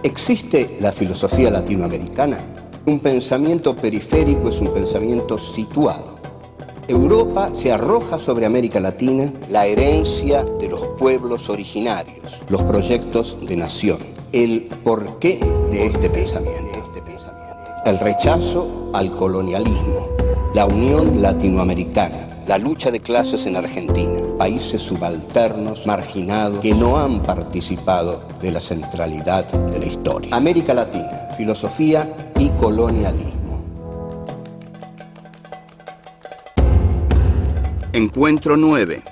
¿Existe la filosofía latinoamericana? Un pensamiento periférico es un pensamiento situado. Europa se arroja sobre América Latina la herencia de los pueblos originarios, los proyectos de nación, el porqué de este pensamiento, el rechazo al colonialismo, la unión latinoamericana, la lucha de clases en Argentina, países subalternos, marginados, que no han participado de la centralidad de la historia. América Latina, filosofía y colonialismo. Encuentro 9.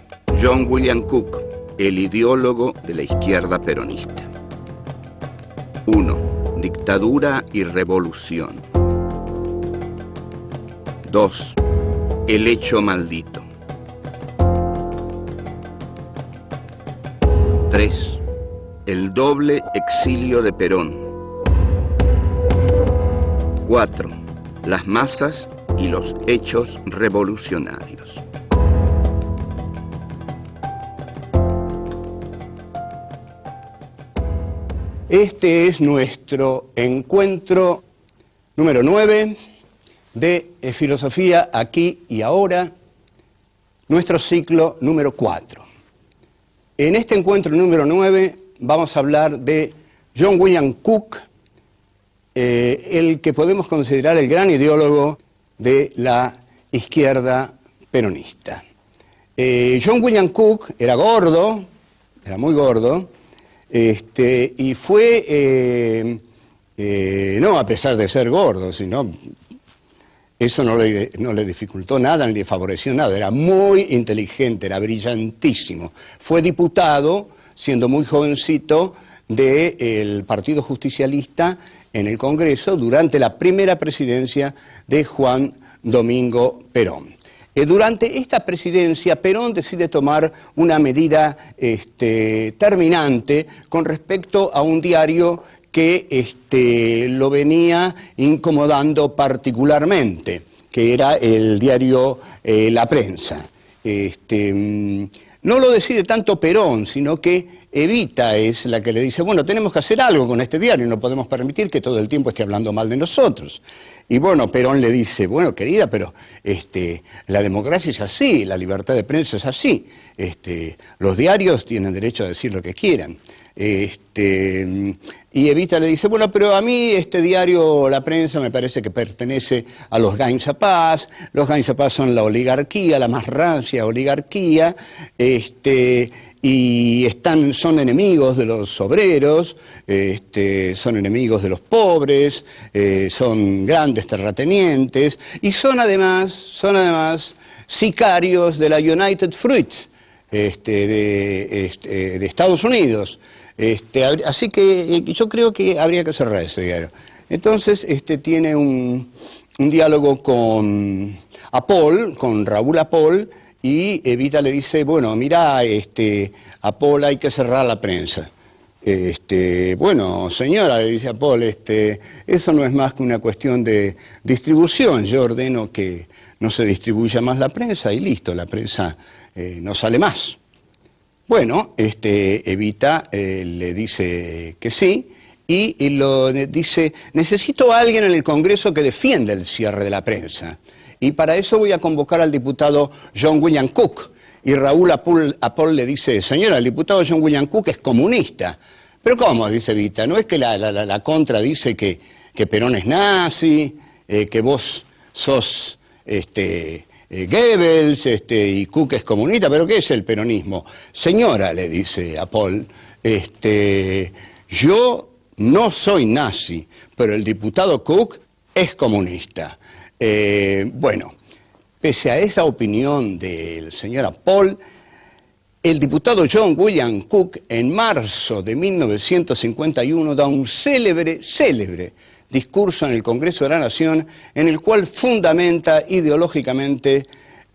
John William Cook, el ideólogo de la izquierda peronista. 1. Dictadura y revolución. 2. El hecho maldito. 3. El doble exilio de Perón. 4. Las masas y los hechos revolucionarios. Este es nuestro encuentro número 9 de Filosofía Aquí y Ahora, nuestro ciclo número 4. En este encuentro número 9 vamos a hablar de John William Cook, el que podemos considerar el gran ideólogo de la izquierda peronista. John William Cook era gordo, era muy gordo, y fue, no a pesar de ser gordo, sino eso no le dificultó nada ni le favoreció nada, era muy inteligente, era brillantísimo. Fue diputado, siendo muy jovencito, del Partido Justicialista en el Congreso durante la primera presidencia de Juan Domingo Perón. Durante esta presidencia, Perón decide tomar una medida terminante con respecto a un diario que lo venía incomodando particularmente, que era el diario La Prensa. No lo decide tanto Perón, sino que Evita es la que le dice, bueno, tenemos que hacer algo con este diario, no podemos permitir que todo el tiempo esté hablando mal de nosotros. Y bueno, Perón le dice, bueno, querida, pero la democracia es así, la libertad de prensa es así, los diarios tienen derecho a decir lo que quieran. Y Evita le dice, bueno, pero a mí este diario, La Prensa, me parece que pertenece a los Gainzapás. Los Gainzapás son la oligarquía, la más rancia oligarquía, y son enemigos de los obreros, son enemigos de los pobres, son grandes terratenientes, y son además sicarios de la United Fruits de Estados Unidos. Así que yo creo que habría que cerrar ese diario. Entonces tiene un diálogo con Raúl Apol, y Evita le dice, bueno, mira, Apol, hay que cerrar La Prensa. Bueno, señora, le dice Apol, eso no es más que una cuestión de distribución. Yo ordeno que no se distribuya más la prensa y listo, la prensa no sale más. Bueno, Evita le dice que sí y lo dice, necesito a alguien en el Congreso que defienda el cierre de la prensa. Y para eso voy a convocar al diputado John William Cook. Y Raúl Apol le dice, señora, el diputado John William Cook es comunista. ¿Pero cómo? Dice Evita, ¿no es que la contra dice que Perón es nazi, que vos sos Goebbels y Cook es comunista? ¿Pero qué es el peronismo? Señora, le dice Apol, yo no soy nazi, pero el diputado Cook es comunista. Bueno, pese a esa opinión del señor Apol, el diputado John William Cook en marzo de 1951 da un célebre discurso en el Congreso de la Nación en el cual fundamenta ideológicamente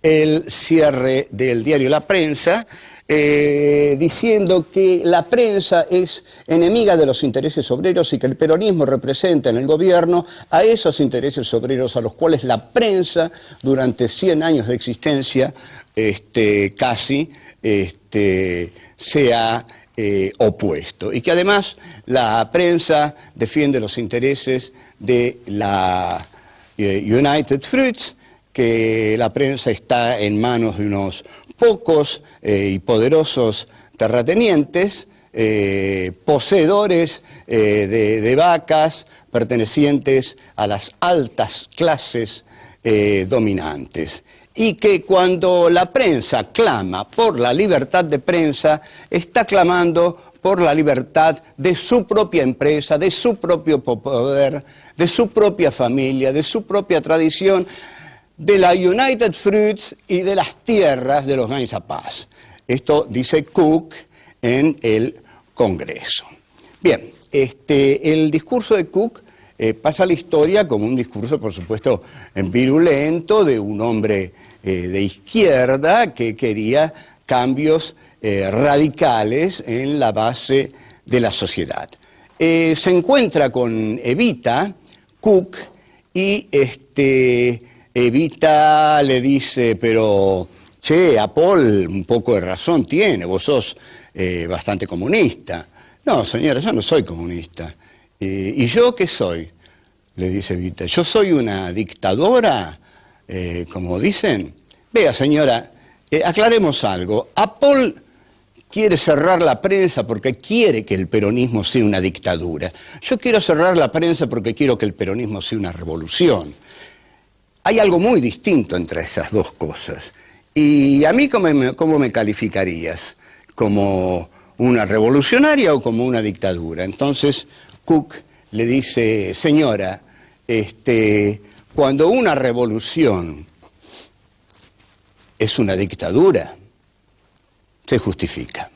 el cierre del diario La Prensa, diciendo que la prensa es enemiga de los intereses obreros y que el peronismo representa en el gobierno a esos intereses obreros a los cuales la prensa durante 100 años de existencia casi se ha opuesto, y que además la prensa defiende los intereses de la United Fruits, que la prensa está en manos de unos pocos y poderosos terratenientes, poseedores de vacas pertenecientes a las altas clases dominantes, y que cuando la prensa clama por la libertad de prensa, está clamando por la libertad de su propia empresa, de su propio poder, de su propia familia, de su propia tradición, de la United Fruits y de las tierras de los Gains a Paz. Esto dice Cook en el Congreso. Bien, el discurso de Cook pasa a la historia como un discurso, por supuesto, virulento de un hombre de izquierda que quería cambios radicales en la base de la sociedad. Se encuentra con Evita, Cook, y Evita le dice, pero, che, Paul un poco de razón tiene, vos sos bastante comunista. No, señora, yo no soy comunista. ¿Y yo qué soy? Le dice Evita. Yo soy una dictadora, como dicen. Vea, señora, aclaremos algo. Paul quiere cerrar la prensa porque quiere que el peronismo sea una dictadura. Yo quiero cerrar la prensa porque quiero que el peronismo sea una revolución. Hay algo muy distinto entre esas dos cosas. Y a mí, ¿cómo me calificarías? ¿Como una revolucionaria o como una dictadura? Entonces Cook le dice, señora, cuando una revolución es una dictadura, se justifica.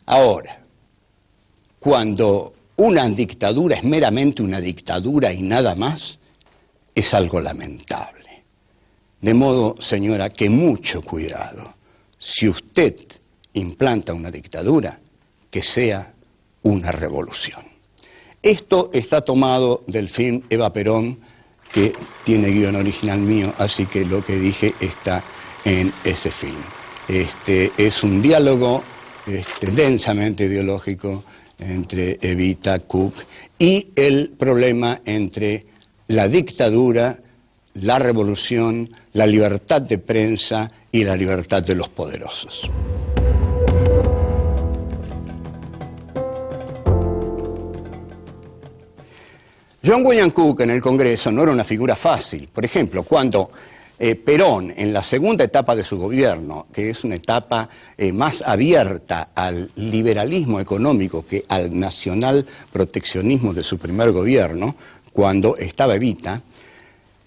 Ahora, cuando una dictadura es meramente una dictadura y nada más, es algo lamentable. De modo, señora, que mucho cuidado. Si usted implanta una dictadura, que sea una revolución. Esto está tomado del film Eva Perón, que tiene guión original mío, así que lo que dije está en ese film. Es un diálogo densamente ideológico entre Evita, Cook y el problema entre la dictadura, la revolución, la libertad de prensa y la libertad de los poderosos. John William Cook en el Congreso no era una figura fácil. Por ejemplo, cuando Perón, en la segunda etapa de su gobierno, que es una etapa más abierta al liberalismo económico que al nacional proteccionismo de su primer gobierno, cuando estaba Evita,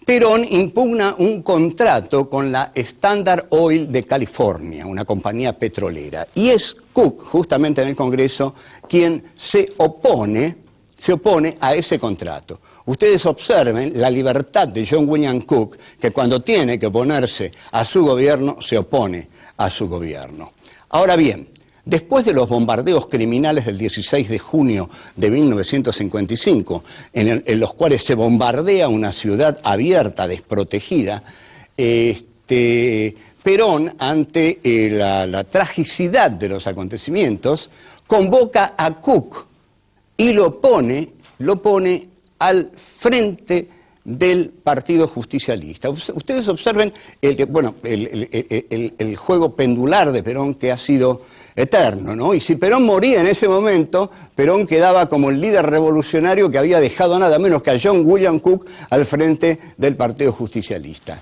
Perón impugna un contrato con la Standard Oil de California, una compañía petrolera, y es Cook, justamente en el Congreso, quien se opone a ese contrato. Ustedes observen la libertad de John William Cook, que cuando tiene que oponerse a su gobierno, se opone a su gobierno. Ahora bien, después de los bombardeos criminales del 16 de junio de 1955, en los cuales se bombardea una ciudad abierta, desprotegida, Perón, ante la tragicidad de los acontecimientos, convoca a Cook y lo pone al frente del Partido Justicialista. Ustedes observen el juego pendular de Perón, que ha sido eterno, ¿no? Y si Perón moría en ese momento, Perón quedaba como el líder revolucionario que había dejado nada menos que a John William Cook al frente del Partido Justicialista.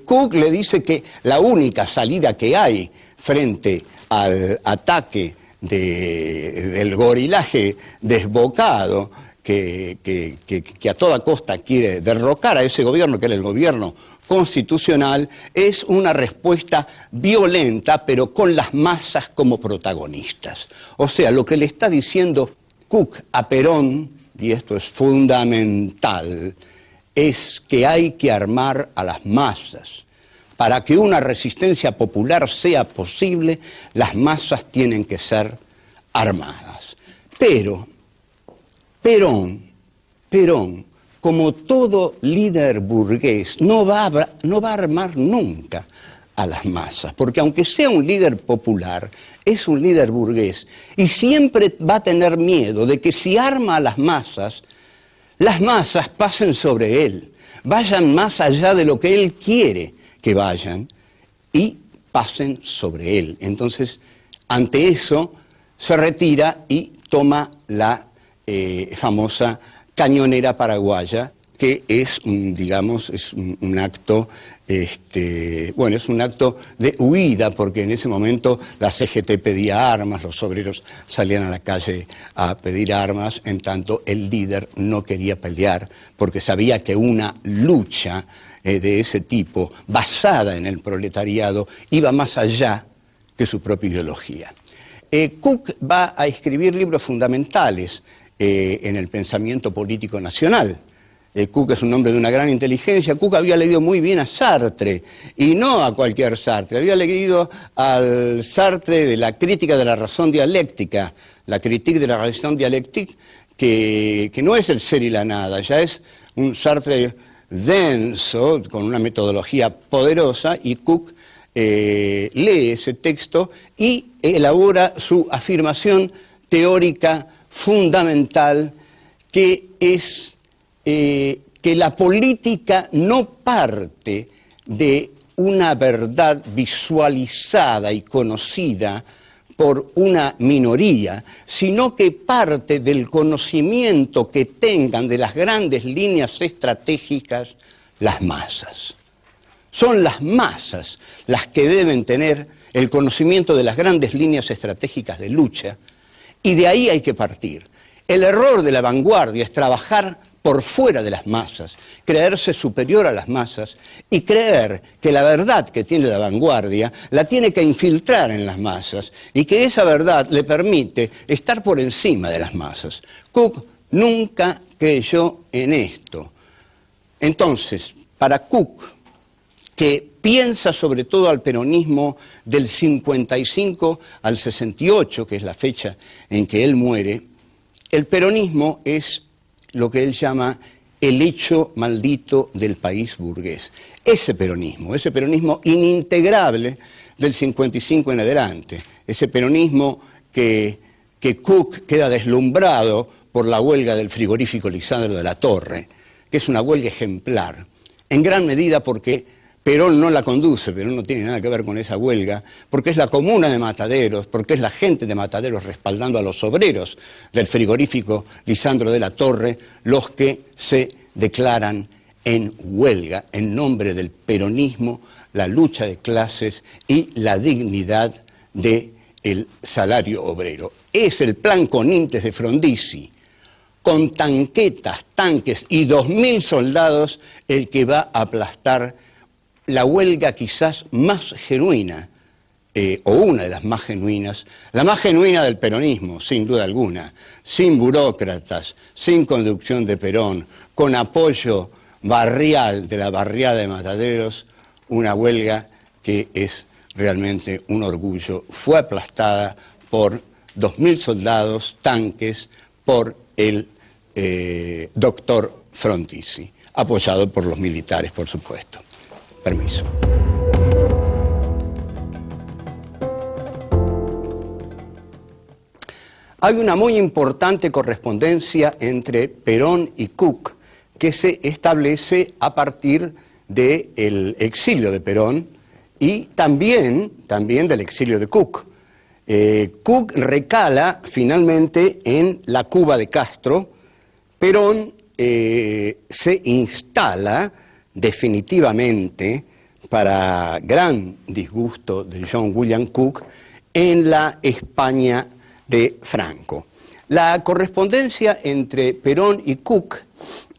Cook le dice que la única salida que hay frente al ataque del gorilaje desbocado que a toda costa quiere derrocar a ese gobierno, que era el gobierno constitucional, es una respuesta violenta, pero con las masas como protagonistas. O sea, lo que le está diciendo Cook a Perón, y esto es fundamental, es que hay que armar a las masas. Para que una resistencia popular sea posible, las masas tienen que ser armadas. Pero Perón, como todo líder burgués, no va a armar nunca a las masas, porque aunque sea un líder popular, es un líder burgués y siempre va a tener miedo de que si arma a las masas pasen sobre él, vayan más allá de lo que él quiere que vayan y pasen sobre él. Entonces, ante eso, se retira y toma la famosa cañonera paraguaya, que es un acto, es un acto de huida, porque en ese momento la CGT pedía armas, los obreros salían a la calle a pedir armas, en tanto el líder no quería pelear, porque sabía que una lucha de ese tipo, basada en el proletariado, iba más allá que su propia ideología. Cook va a escribir libros fundamentales en el pensamiento político nacional. Cook es un hombre de una gran inteligencia. Cook había leído muy bien a Sartre, y no a cualquier Sartre. Había leído al Sartre de la crítica de la razón dialéctica, la critique de la razón dialéctica, que no es el ser y la nada, ya es un Sartre denso, con una metodología poderosa, y Cook lee ese texto y elabora su afirmación teórica fundamental, que es que la política no parte de una verdad visualizada y conocida por una minoría, sino que parte del conocimiento que tengan de las grandes líneas estratégicas las masas. Son las masas las que deben tener el conocimiento de las grandes líneas estratégicas de lucha, y de ahí hay que partir. El error de la vanguardia es trabajar por fuera de las masas, creerse superior a las masas y creer que la verdad que tiene la vanguardia la tiene que infiltrar en las masas y que esa verdad le permite estar por encima de las masas. Cook nunca creyó en esto. Entonces, para Cook, que piensa sobre todo al peronismo del 55 al 68, que es la fecha en que él muere, el peronismo es lo que él llama el hecho maldito del país burgués. Ese peronismo inintegrable del 55 en adelante, ese peronismo que Cook queda deslumbrado por la huelga del frigorífico Lisandro de la Torre, que es una huelga ejemplar, en gran medida porque Perón no la conduce, Perón no tiene nada que ver con esa huelga, porque es la comuna de Mataderos, porque es la gente de Mataderos respaldando a los obreros del frigorífico Lisandro de la Torre, los que se declaran en huelga en nombre del peronismo, la lucha de clases y la dignidad del salario obrero. Es el plan Conintes de Frondizi, con tanquetas, tanques y 2.000 soldados, el que va a aplastar la huelga quizás más genuina, o una de las más genuinas, la más genuina del peronismo, sin duda alguna, sin burócratas, sin conducción de Perón, con apoyo barrial de la barriada de Mataderos, una huelga que es realmente un orgullo. Fue aplastada por 2.000 soldados, tanques, por el doctor Frondizi, apoyado por los militares, por supuesto. Permiso. Hay una muy importante correspondencia entre Perón y Cook que se establece a partir del exilio de Perón y también del exilio de Cook. Cook recala finalmente en la Cuba de Castro. Perón se instala definitivamente, para gran disgusto de John William Cook, en la España de Franco. La correspondencia entre Perón y Cook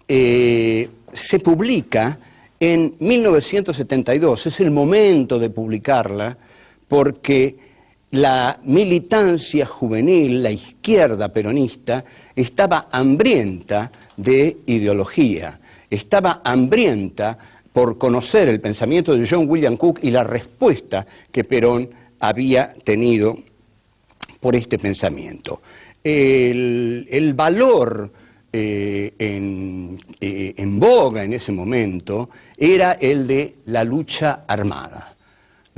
se publica en 1972, es el momento de publicarla porque la militancia juvenil, la izquierda peronista, estaba hambrienta de ideología. Estaba hambrienta por conocer el pensamiento de John William Cook y la respuesta que Perón había tenido por este pensamiento. El valor en boga en ese momento era el de la lucha armada.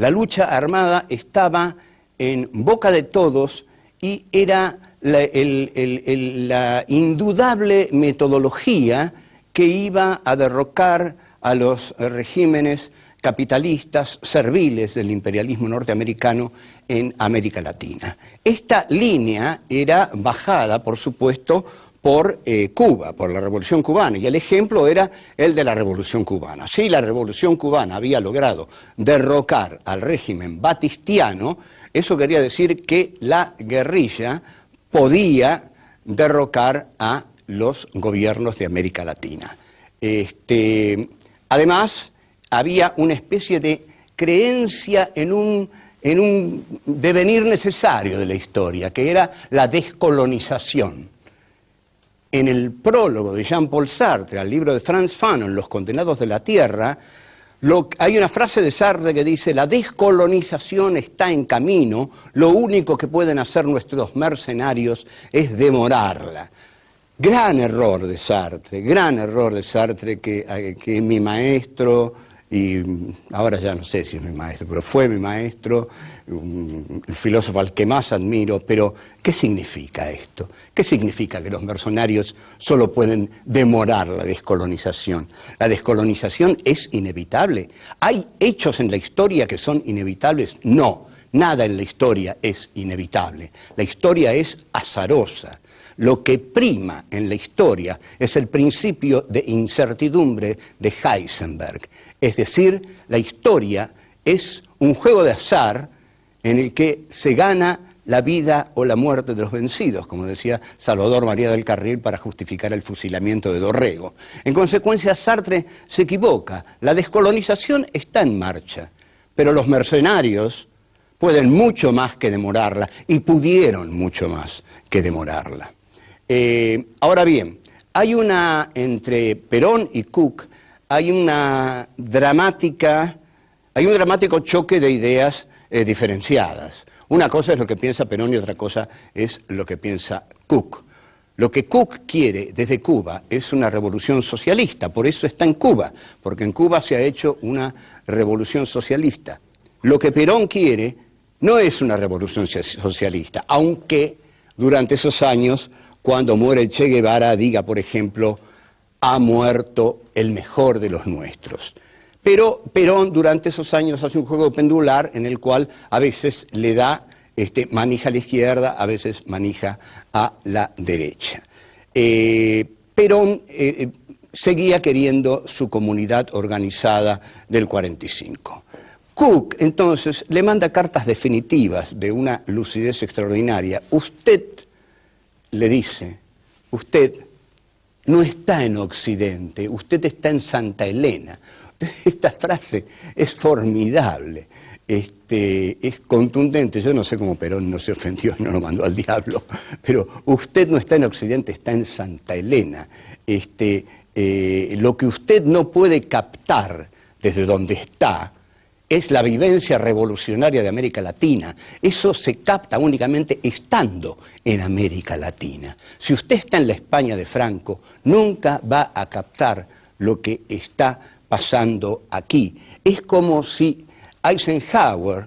La lucha armada estaba en boca de todos y era la indudable metodología que iba a derrocar a los regímenes capitalistas serviles del imperialismo norteamericano en América Latina. Esta línea era bajada, por supuesto, por Cuba, por la Revolución Cubana, y el ejemplo era el de la Revolución Cubana. Si la Revolución Cubana había logrado derrocar al régimen batistiano, eso quería decir que la guerrilla podía derrocar a los gobiernos de América Latina. Además, había una especie de creencia en un devenir necesario de la historia, que era la descolonización. En el prólogo de Jean-Paul Sartre al libro de Frantz Fanon, Los condenados de la tierra, hay una frase de Sartre que dice: la descolonización está en camino, lo único que pueden hacer nuestros mercenarios es demorarla. Gran error de Sartre, que es mi maestro, y ahora ya no sé si es mi maestro, pero fue mi maestro, el filósofo al que más admiro. Pero ¿qué significa esto? ¿Qué significa que los mercenarios solo pueden demorar la descolonización? ¿La descolonización es inevitable? ¿Hay hechos en la historia que son inevitables? No, nada en la historia es inevitable. La historia es azarosa. Lo que prima en la historia es el principio de incertidumbre de Heisenberg. Es decir, la historia es un juego de azar en el que se gana la vida o la muerte de los vencidos, como decía Salvador María del Carril para justificar el fusilamiento de Dorrego. En consecuencia, Sartre se equivoca. La descolonización está en marcha, pero los mercenarios pueden mucho más que demorarla, y pudieron mucho más que demorarla. Ahora bien, entre Perón y Cook hay un dramático choque de ideas diferenciadas. Una cosa es lo que piensa Perón y otra cosa es lo que piensa Cook. Lo que Cook quiere desde Cuba es una revolución socialista, por eso está en Cuba, porque en Cuba se ha hecho una revolución socialista. Lo que Perón quiere no es una revolución socialista, aunque durante esos años, cuando muere el Che Guevara, diga, por ejemplo, ha muerto el mejor de los nuestros. Pero Perón durante esos años hace un juego pendular en el cual a veces le da manija a la izquierda, a veces manija a la derecha. Perón seguía queriendo su comunidad organizada del 45. Cook, entonces, le manda cartas definitivas de una lucidez extraordinaria. Usted, le dice, usted no está en Occidente, usted está en Santa Elena. Esta frase es formidable, es contundente. Yo no sé cómo Perón no se ofendió y no lo mandó al diablo, pero usted no está en Occidente, está en Santa Elena. Lo que usted no puede captar desde donde está es la vivencia revolucionaria de América Latina. Eso se capta únicamente estando en América Latina. Si usted está en la España de Franco, nunca va a captar lo que está pasando aquí. Es como si Eisenhower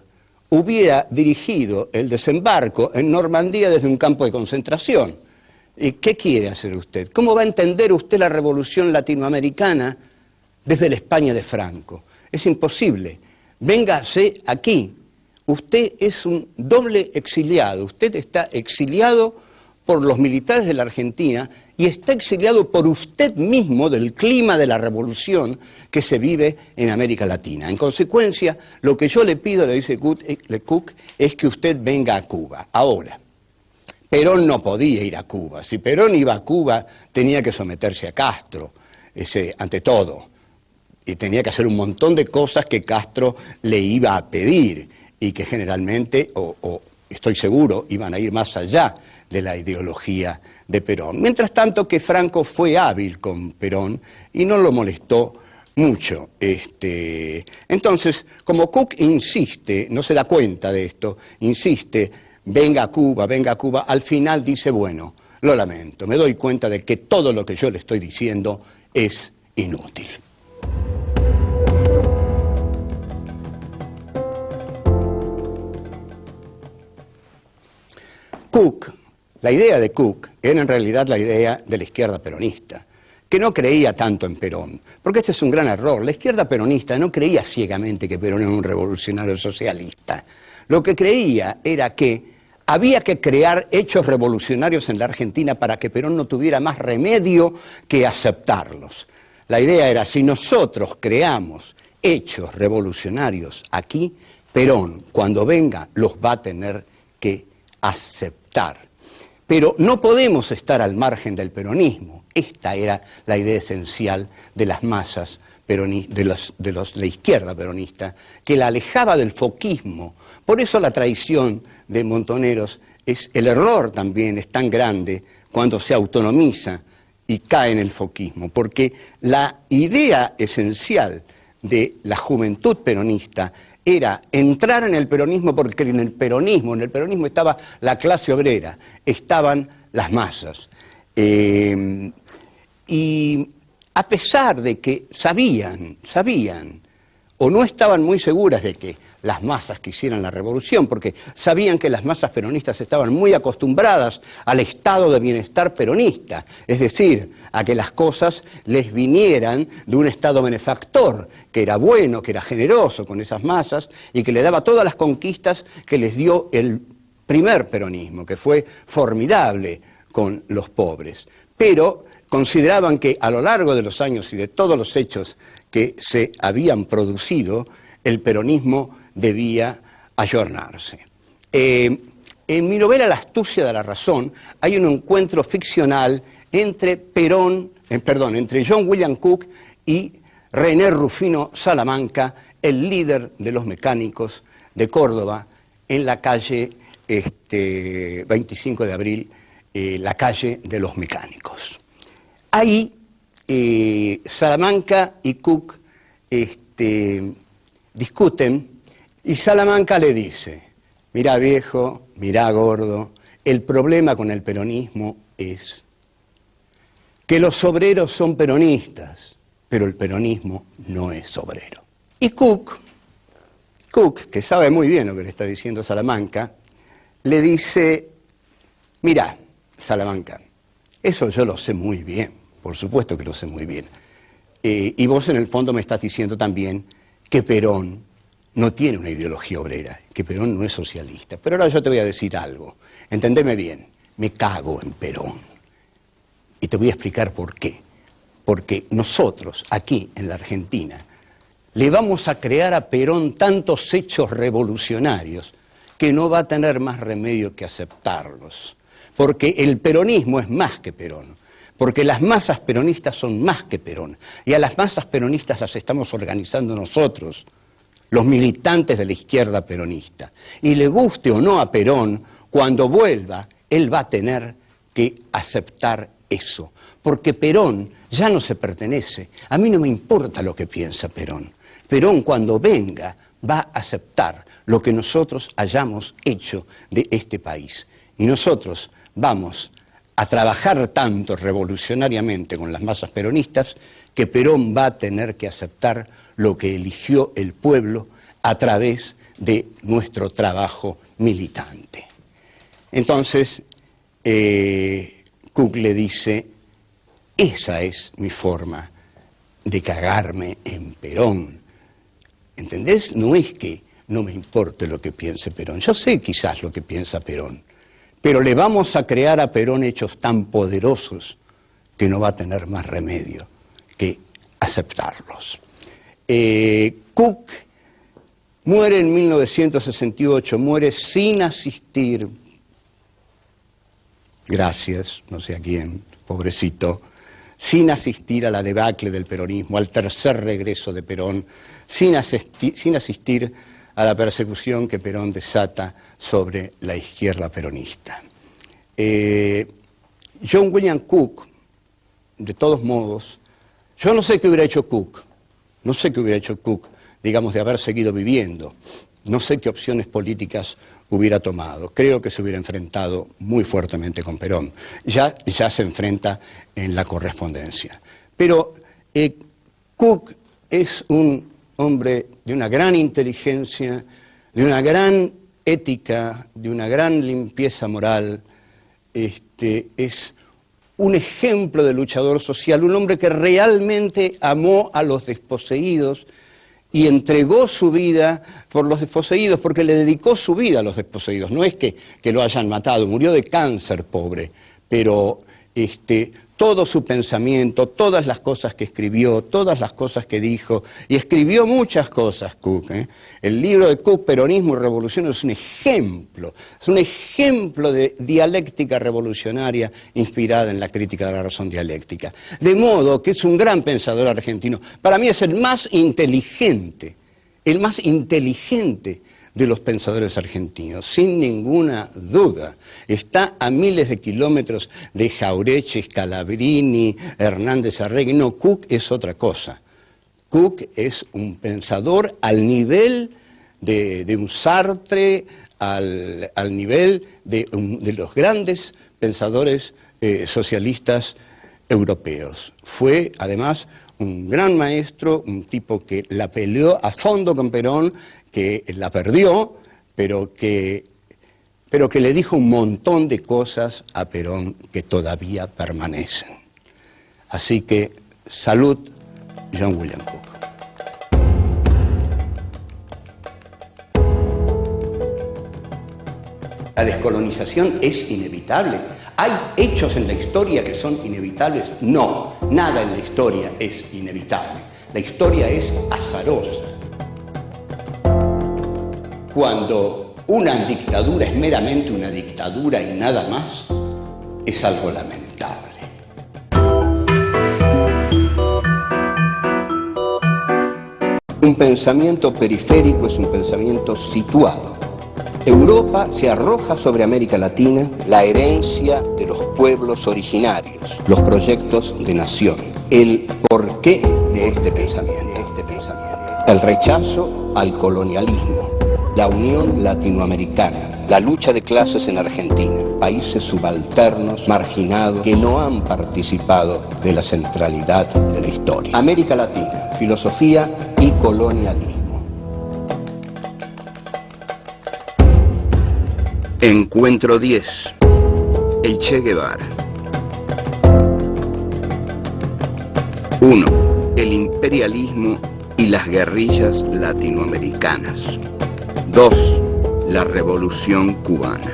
hubiera dirigido el desembarco en Normandía desde un campo de concentración. ¿Qué quiere hacer usted? ¿Cómo va a entender usted la revolución latinoamericana desde la España de Franco? Es imposible. Véngase aquí. Usted es un doble exiliado. Usted está exiliado por los militares de la Argentina y está exiliado por usted mismo del clima de la revolución que se vive en América Latina. En consecuencia, lo que yo le pido, le dice Cook, es que usted venga a Cuba. Ahora, Perón no podía ir a Cuba. Si Perón iba a Cuba, tenía que someterse a Castro, ante todo. Y tenía que hacer un montón de cosas que Castro le iba a pedir y que generalmente, o estoy seguro, iban a ir más allá de la ideología de Perón. Mientras tanto que Franco fue hábil con Perón y no lo molestó mucho. Entonces, como Cook insiste, no se da cuenta de esto, insiste, venga a Cuba, al final dice, bueno, lo lamento, me doy cuenta de que todo lo que yo le estoy diciendo es inútil. Cook, la idea de Cook era en realidad la idea de la izquierda peronista, que no creía tanto en Perón, porque este es un gran error. La izquierda peronista no creía ciegamente que Perón era un revolucionario socialista. Lo que creía era que había que crear hechos revolucionarios en la Argentina para que Perón no tuviera más remedio que aceptarlos. La idea era, si nosotros creamos hechos revolucionarios aquí, Perón, cuando venga, los va a tener que aceptar. Pero no podemos estar al margen del peronismo. Esta era la idea esencial de las masas de la izquierda peronista, que la alejaba del foquismo. Por eso la traición de Montoneros el error también es tan grande cuando se autonomiza y cae en el foquismo, porque la idea esencial de la juventud peronista era entrar en el peronismo, porque en el peronismo estaba la clase obrera, estaban las masas. Y a pesar de que sabían, o no estaban muy seguras de que las masas quisieran la revolución, porque sabían que las masas peronistas estaban muy acostumbradas al estado de bienestar peronista, es decir, a que las cosas les vinieran de un estado benefactor, que era bueno, que era generoso con esas masas y que le daba todas las conquistas que les dio el primer peronismo, que fue formidable con los pobres. Pero consideraban que a lo largo de los años y de todos los hechos que se habían producido, el peronismo debía ayornarse. En mi novela La astucia de la razón hay un encuentro ficcional entre entre John William Cook y René Rufino Salamanca, el líder de los mecánicos de Córdoba, en la calle 25 de abril, la calle de los mecánicos. Ahí Salamanca y Cook discuten y Salamanca le dice: mirá viejo, mirá gordo, el problema con el peronismo es que los obreros son peronistas, pero el peronismo no es obrero. Y Cook, que sabe muy bien lo que le está diciendo Salamanca, le dice: mirá, Salamanca, eso yo lo sé muy bien, por supuesto que lo sé muy bien. Y vos en el fondo me estás diciendo también que Perón no tiene una ideología obrera, que Perón no es socialista. Pero ahora yo te voy a decir algo, entendeme bien, me cago en Perón. Y te voy a explicar por qué. Porque nosotros, aquí en la Argentina, le vamos a crear a Perón tantos hechos revolucionarios que no va a tener más remedio que aceptarlos. Porque el peronismo es más que Perón. Porque las masas peronistas son más que Perón. Y a las masas peronistas las estamos organizando nosotros, los militantes de la izquierda peronista. Y le guste o no a Perón, cuando vuelva, él va a tener que aceptar eso. Porque Perón ya no se pertenece. A mí no me importa lo que piensa Perón. Perón, cuando venga, va a aceptar lo que nosotros hayamos hecho de este país. Y nosotros vamos a trabajar tanto revolucionariamente con las masas peronistas que Perón va a tener que aceptar lo que eligió el pueblo a través de nuestro trabajo militante. Entonces, Cook le dice: esa es mi forma de cagarme en Perón. ¿Entendés? No es que no me importe lo que piense Perón. Yo sé quizás lo que piensa Perón, pero le vamos a crear a Perón hechos tan poderosos que no va a tener más remedio que aceptarlos. Cook muere en 1968, muere sin asistir, gracias, no sé a quién, pobrecito, sin asistir a la debacle del peronismo, al tercer regreso de Perón, sin asistir a la persecución que Perón desata sobre la izquierda peronista. John William Cook, de todos modos, yo no sé qué hubiera hecho Cook, digamos, de haber seguido viviendo, no sé qué opciones políticas hubiera tomado. Creo que se hubiera enfrentado muy fuertemente con Perón. Ya se enfrenta en la correspondencia. Pero Cook es un hombre de una gran inteligencia, de una gran ética, de una gran limpieza moral. Es un ejemplo de luchador social, un hombre que realmente amó a los desposeídos y entregó su vida por los desposeídos, porque le dedicó su vida a los desposeídos. No es que lo hayan matado, murió de cáncer, pobre, pero todo su pensamiento, todas las cosas que escribió, todas las cosas que dijo, y escribió muchas cosas Cook. El libro de Cook, Peronismo y Revolución, es un ejemplo de dialéctica revolucionaria inspirada en la crítica de la razón dialéctica. De modo que es un gran pensador argentino. Para mí es el más inteligente de los pensadores argentinos, sin ninguna duda. Está a miles de kilómetros de Jauretche, Scalabrini, Hernández Arregui. No, Cook es otra cosa. Cook es un pensador al nivel de un Sartre, al nivel de los grandes pensadores socialistas europeos. Fue, además, un gran maestro, un tipo que la peleó a fondo con Perón, que la perdió, pero que le dijo un montón de cosas a Perón que todavía permanecen. Así que, salud, John William Cook. ¿La descolonización es inevitable? ¿Hay hechos en la historia que son inevitables? No, nada en la historia es inevitable. La historia es azarosa. Cuando una dictadura es meramente una dictadura y nada más, es algo lamentable. Un pensamiento periférico es un pensamiento situado. Europa se arroja sobre América Latina la herencia de los pueblos originarios, los proyectos de nación, el porqué de este pensamiento, el rechazo al colonialismo, la Unión Latinoamericana, la lucha de clases en Argentina, países subalternos, marginados, que no han participado de la centralidad de la historia. América Latina, filosofía y colonialismo. Encuentro 10. El Che Guevara. 1. El imperialismo y las guerrillas latinoamericanas. 2. La revolución cubana.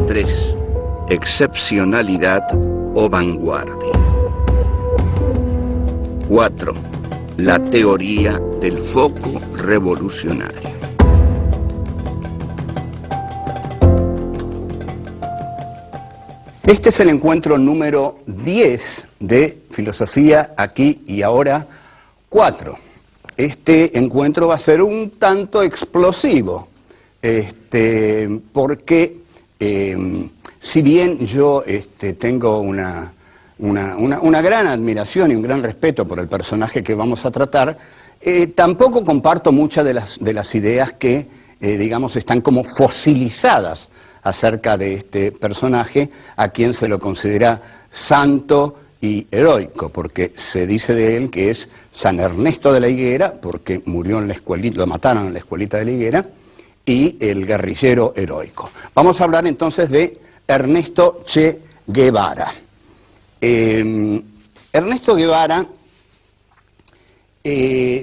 3. Excepcionalidad o vanguardia. 4. La teoría del foco revolucionario. Este es el encuentro número 10 de Filosofía Aquí y Ahora 4. Este encuentro va a ser un tanto explosivo, porque si bien yo tengo una gran admiración y un gran respeto por el personaje que vamos a tratar, tampoco comparto muchas de las ideas que, digamos, están como fosilizadas acerca de este personaje, a quien se lo considera santo y heroico, porque se dice de él que es San Ernesto de la Higuera, porque murió en la escuelita, lo mataron en la escuelita de la Higuera, y el guerrillero heroico. Vamos a hablar entonces de Ernesto Che Guevara. Ernesto Guevara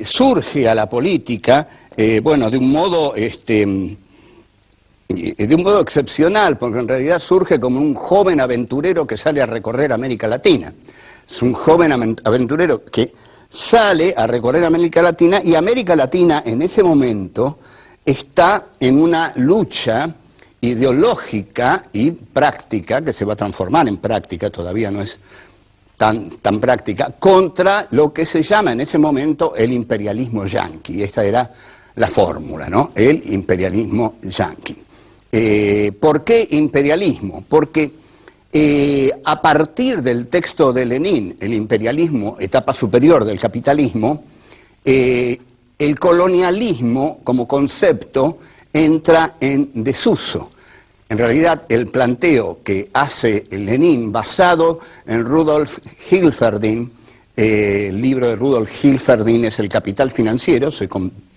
surge a la política, de un modo excepcional, porque en realidad surge como un joven aventurero que sale a recorrer América Latina. Es un joven aventurero que sale a recorrer América Latina, y América Latina en ese momento está en una lucha ideológica y práctica, que se va a transformar en práctica, todavía no es tan práctica, contra lo que se llama en ese momento el imperialismo yanqui. Esta era la fórmula, ¿no? El imperialismo yanqui. ¿Por qué imperialismo? Porque a partir del texto de Lenin, el imperialismo, etapa superior del capitalismo, el colonialismo como concepto entra en desuso. En realidad, el planteo que hace Lenin, basado en Rudolf Hilferding, el libro de Rudolf Hilferding es El capital financiero, se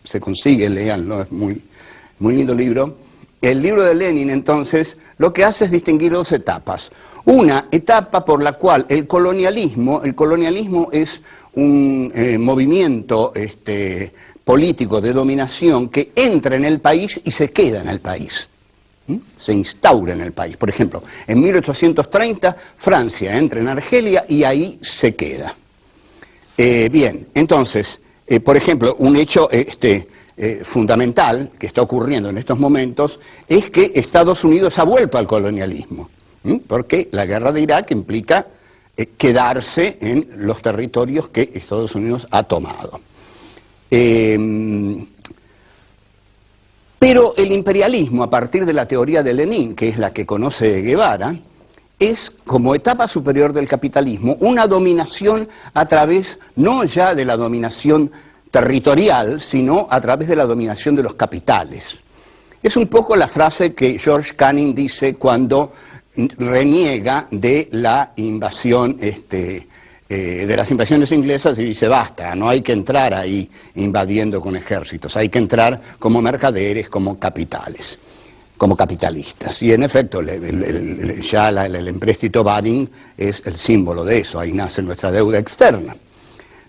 se consigue, léanlo, es muy lindo libro. El libro de Lenin, entonces, lo que hace es distinguir dos etapas. Una etapa por la cual el colonialismo es un movimiento político de dominación que entra en el país y se queda en el país. Se instaura en el país. Por ejemplo, en 1830 Francia entra en Argelia y ahí se queda. Bien, entonces, por ejemplo, un hecho fundamental que está ocurriendo en estos momentos es que Estados Unidos ha vuelto al colonialismo, porque la guerra de Irak implica quedarse en los territorios que Estados Unidos ha tomado. Pero el imperialismo, a partir de la teoría de Lenin, que es la que conoce Guevara, es, como etapa superior del capitalismo, una dominación a través, no ya de la dominación territorial, sino a través de la dominación de los capitales. Es un poco la frase que George Canning dice cuando reniega de la invasión, de las invasiones inglesas, y dice, basta, no hay que entrar ahí invadiendo con ejércitos, hay que entrar como mercaderes, como capitales, como capitalistas. Y en efecto, el empréstito Baring es el símbolo de eso, ahí nace nuestra deuda externa.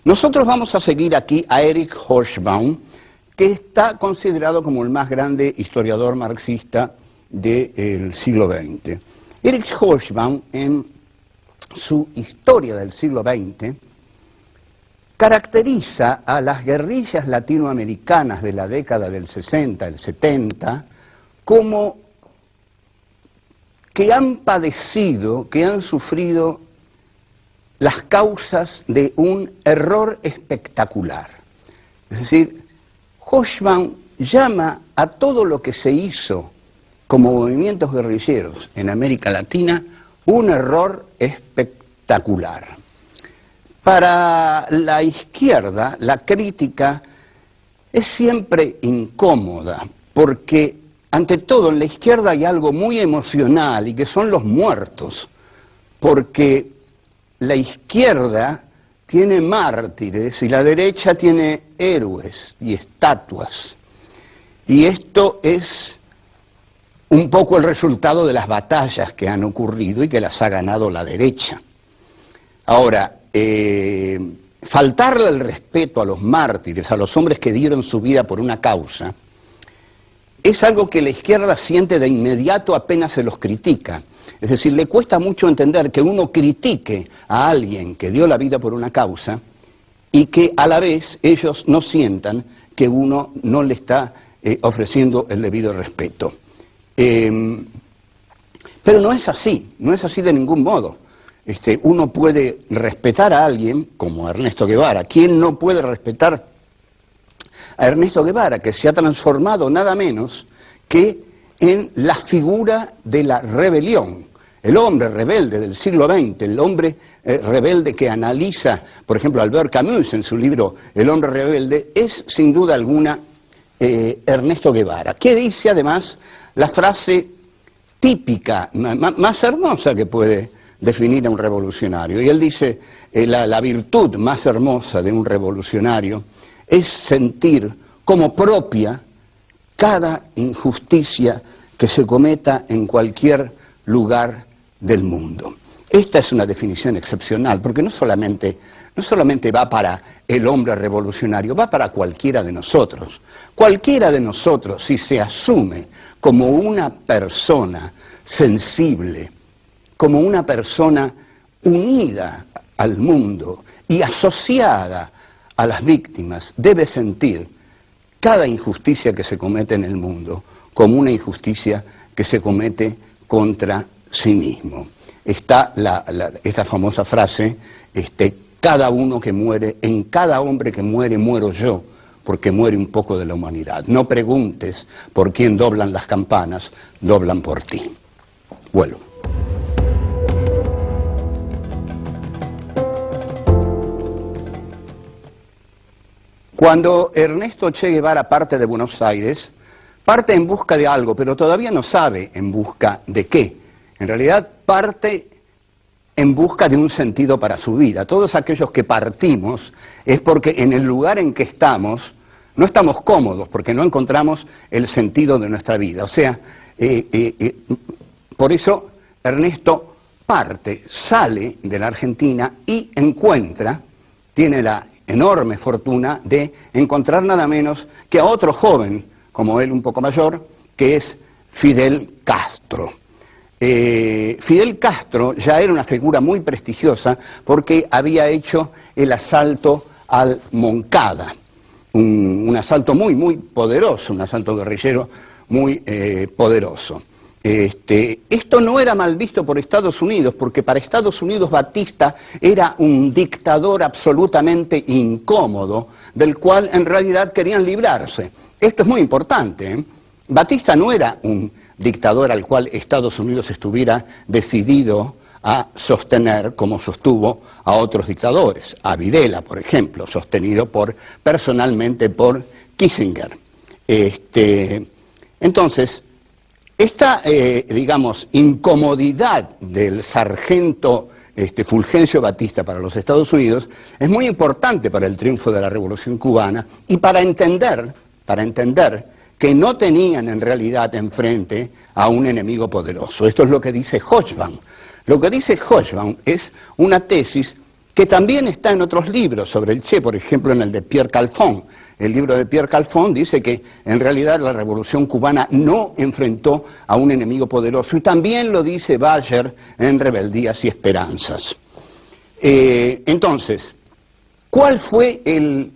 Nosotros vamos a seguir aquí a Erich Hobsbawm, que está considerado como el más grande historiador marxista del siglo XX. Erich Hobsbawm, en su historia del siglo XX, caracteriza a las guerrillas latinoamericanas de la década del 60, el 70, como que han padecido, que han sufrido las causas de un error espectacular. Es decir, Hobsbawm llama a todo lo que se hizo como movimientos guerrilleros en América Latina un error espectacular. Para la izquierda, la crítica es siempre incómoda, porque ante todo en la izquierda hay algo muy emocional y que son los muertos, porque la izquierda tiene mártires y la derecha tiene héroes y estatuas. Y esto es un poco el resultado de las batallas que han ocurrido y que las ha ganado la derecha. Ahora, faltarle el respeto a los mártires, a los hombres que dieron su vida por una causa, es algo que la izquierda siente de inmediato apenas se los critica. Es decir, le cuesta mucho entender que uno critique a alguien que dio la vida por una causa y que a la vez ellos no sientan que uno no le está ofreciendo el debido respeto. Pero no es así de ningún modo. Uno puede respetar a alguien como a Ernesto Guevara. ¿Quién no puede respetar a Ernesto Guevara, que se ha transformado nada menos que en la figura de la rebelión? El hombre rebelde del siglo XX, el hombre rebelde que analiza, por ejemplo, Albert Camus en su libro El hombre rebelde, es sin duda alguna Ernesto Guevara, que dice además la frase típica, más hermosa que puede definir a un revolucionario. Y él dice, la virtud más hermosa de un revolucionario es sentir como propia cada injusticia que se cometa en cualquier lugar del mundo. Esta es una definición excepcional, porque no solamente va para el hombre revolucionario, va para cualquiera de nosotros. Cualquiera de nosotros, si se asume como una persona sensible, como una persona unida al mundo y asociada a las víctimas, debe sentir cada injusticia que se comete en el mundo como una injusticia que se comete contra sí mismo. Está esa famosa frase, cada uno que muere, en cada hombre que muere, muero yo, porque muere un poco de la humanidad. No preguntes por quién doblan las campanas, doblan por ti. Vuelvo. Cuando Ernesto Che Guevara parte de Buenos Aires, parte en busca de algo, pero todavía no sabe en busca de qué. En realidad parte en busca de un sentido para su vida. Todos aquellos que partimos es porque en el lugar en que estamos no estamos cómodos porque no encontramos el sentido de nuestra vida. O sea, por eso Ernesto sale de la Argentina y tiene la enorme fortuna de encontrar nada menos que a otro joven, como él un poco mayor, que es Fidel Castro. Fidel Castro ya era una figura muy prestigiosa porque había hecho el asalto al Moncada, un asalto muy poderoso, un asalto guerrillero muy poderoso. Esto no era mal visto por Estados Unidos, porque para Estados Unidos Batista era un dictador absolutamente incómodo, del cual en realidad querían librarse. Esto es muy importante, ¿eh? Batista no era un dictador al cual Estados Unidos estuviera decidido a sostener como sostuvo a otros dictadores, a Videla, por ejemplo, sostenido personalmente por Kissinger. Entonces, esta, digamos, incomodidad del sargento Fulgencio Batista para los Estados Unidos es muy importante para el triunfo de la Revolución Cubana y para entender que no tenían en realidad enfrente a un enemigo poderoso. Esto es lo que dice Hobsbawm. Lo que dice Hobsbawm es una tesis que también está en otros libros sobre el Che, por ejemplo en el de Pierre Calfon. El libro de Pierre Calfon dice que en realidad la Revolución Cubana no enfrentó a un enemigo poderoso, y también lo dice Bayer en Rebeldías y Esperanzas. Entonces, ¿cuál fue el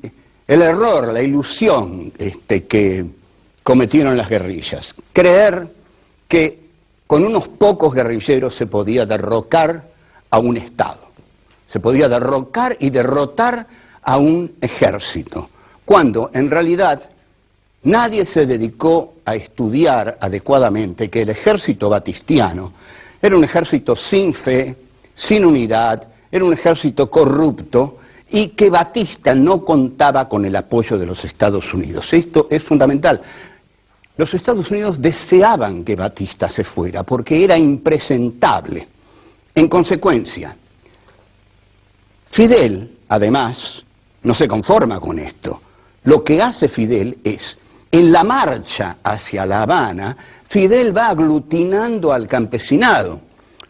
error, la ilusión que cometieron las guerrillas? Creer que con unos pocos guerrilleros se podía derrocar a un Estado. Se podía derrocar y derrotar a un ejército, cuando en realidad nadie se dedicó a estudiar adecuadamente que el ejército batistiano era un ejército sin fe, sin unidad, era un ejército corrupto, y que Batista no contaba con el apoyo de los Estados Unidos. Esto es fundamental. Los Estados Unidos deseaban que Batista se fuera porque era impresentable. En consecuencia, Fidel, además, no se conforma con esto. Lo que hace Fidel es, en la marcha hacia La Habana, Fidel va aglutinando al campesinado,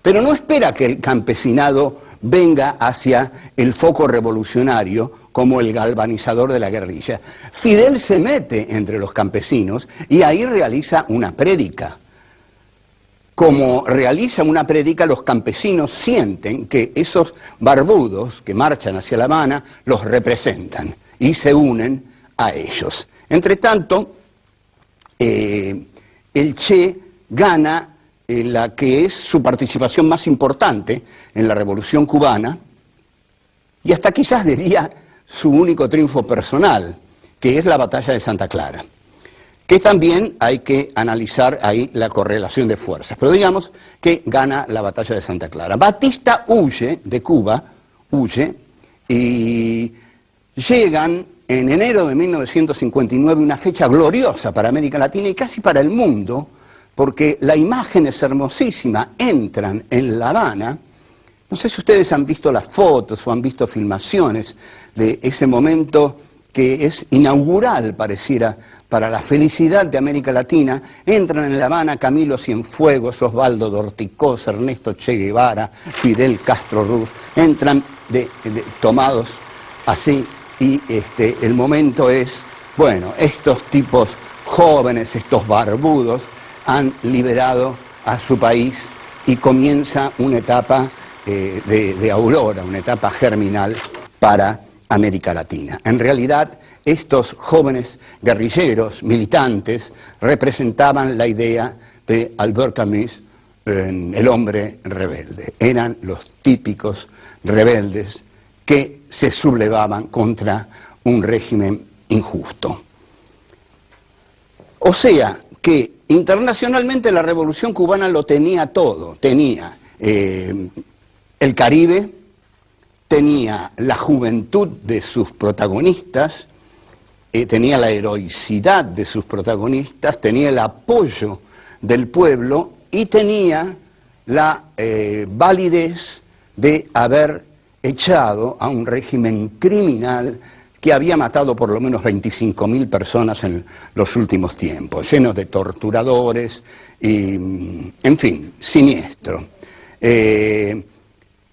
pero no espera que el campesinado venga hacia el foco revolucionario como el galvanizador de la guerrilla. Fidel se mete entre los campesinos y ahí realiza una prédica. Como realiza una prédica, los campesinos sienten que esos barbudos que marchan hacia La Habana los representan y se unen a ellos. Entre tanto, el Che gana la que es su participación más importante en la Revolución Cubana, y hasta quizás diría su único triunfo personal, que es la batalla de Santa Clara, que también hay que analizar ahí la correlación de fuerzas, pero digamos que gana la batalla de Santa Clara. Batista huye de Cuba, y llegan en enero de 1959, una fecha gloriosa para América Latina y casi para el mundo, porque la imagen es hermosísima. Entran en La Habana. No sé si ustedes han visto las fotos o han visto filmaciones de ese momento que es inaugural, pareciera, para la felicidad de América Latina. Entran en La Habana Camilo Cienfuegos, Osvaldo Dorticós, Ernesto Che Guevara, Fidel Castro Ruz. Entran tomados así, y el momento es, bueno, estos tipos jóvenes, estos barbudos, han liberado a su país y comienza una etapa de aurora, una etapa germinal para América Latina. En realidad, estos jóvenes guerrilleros, militantes, representaban la idea de Albert Camus, el hombre rebelde. Eran los típicos rebeldes que se sublevaban contra un régimen injusto. O sea, que internacionalmente la Revolución Cubana lo tenía todo. Tenía el Caribe, tenía la juventud de sus protagonistas, tenía la heroicidad de sus protagonistas, tenía el apoyo del pueblo y tenía la validez de haber echado a un régimen criminal que había matado por lo menos 25.000 personas en los últimos tiempos, llenos de torturadores y, en fin, siniestro.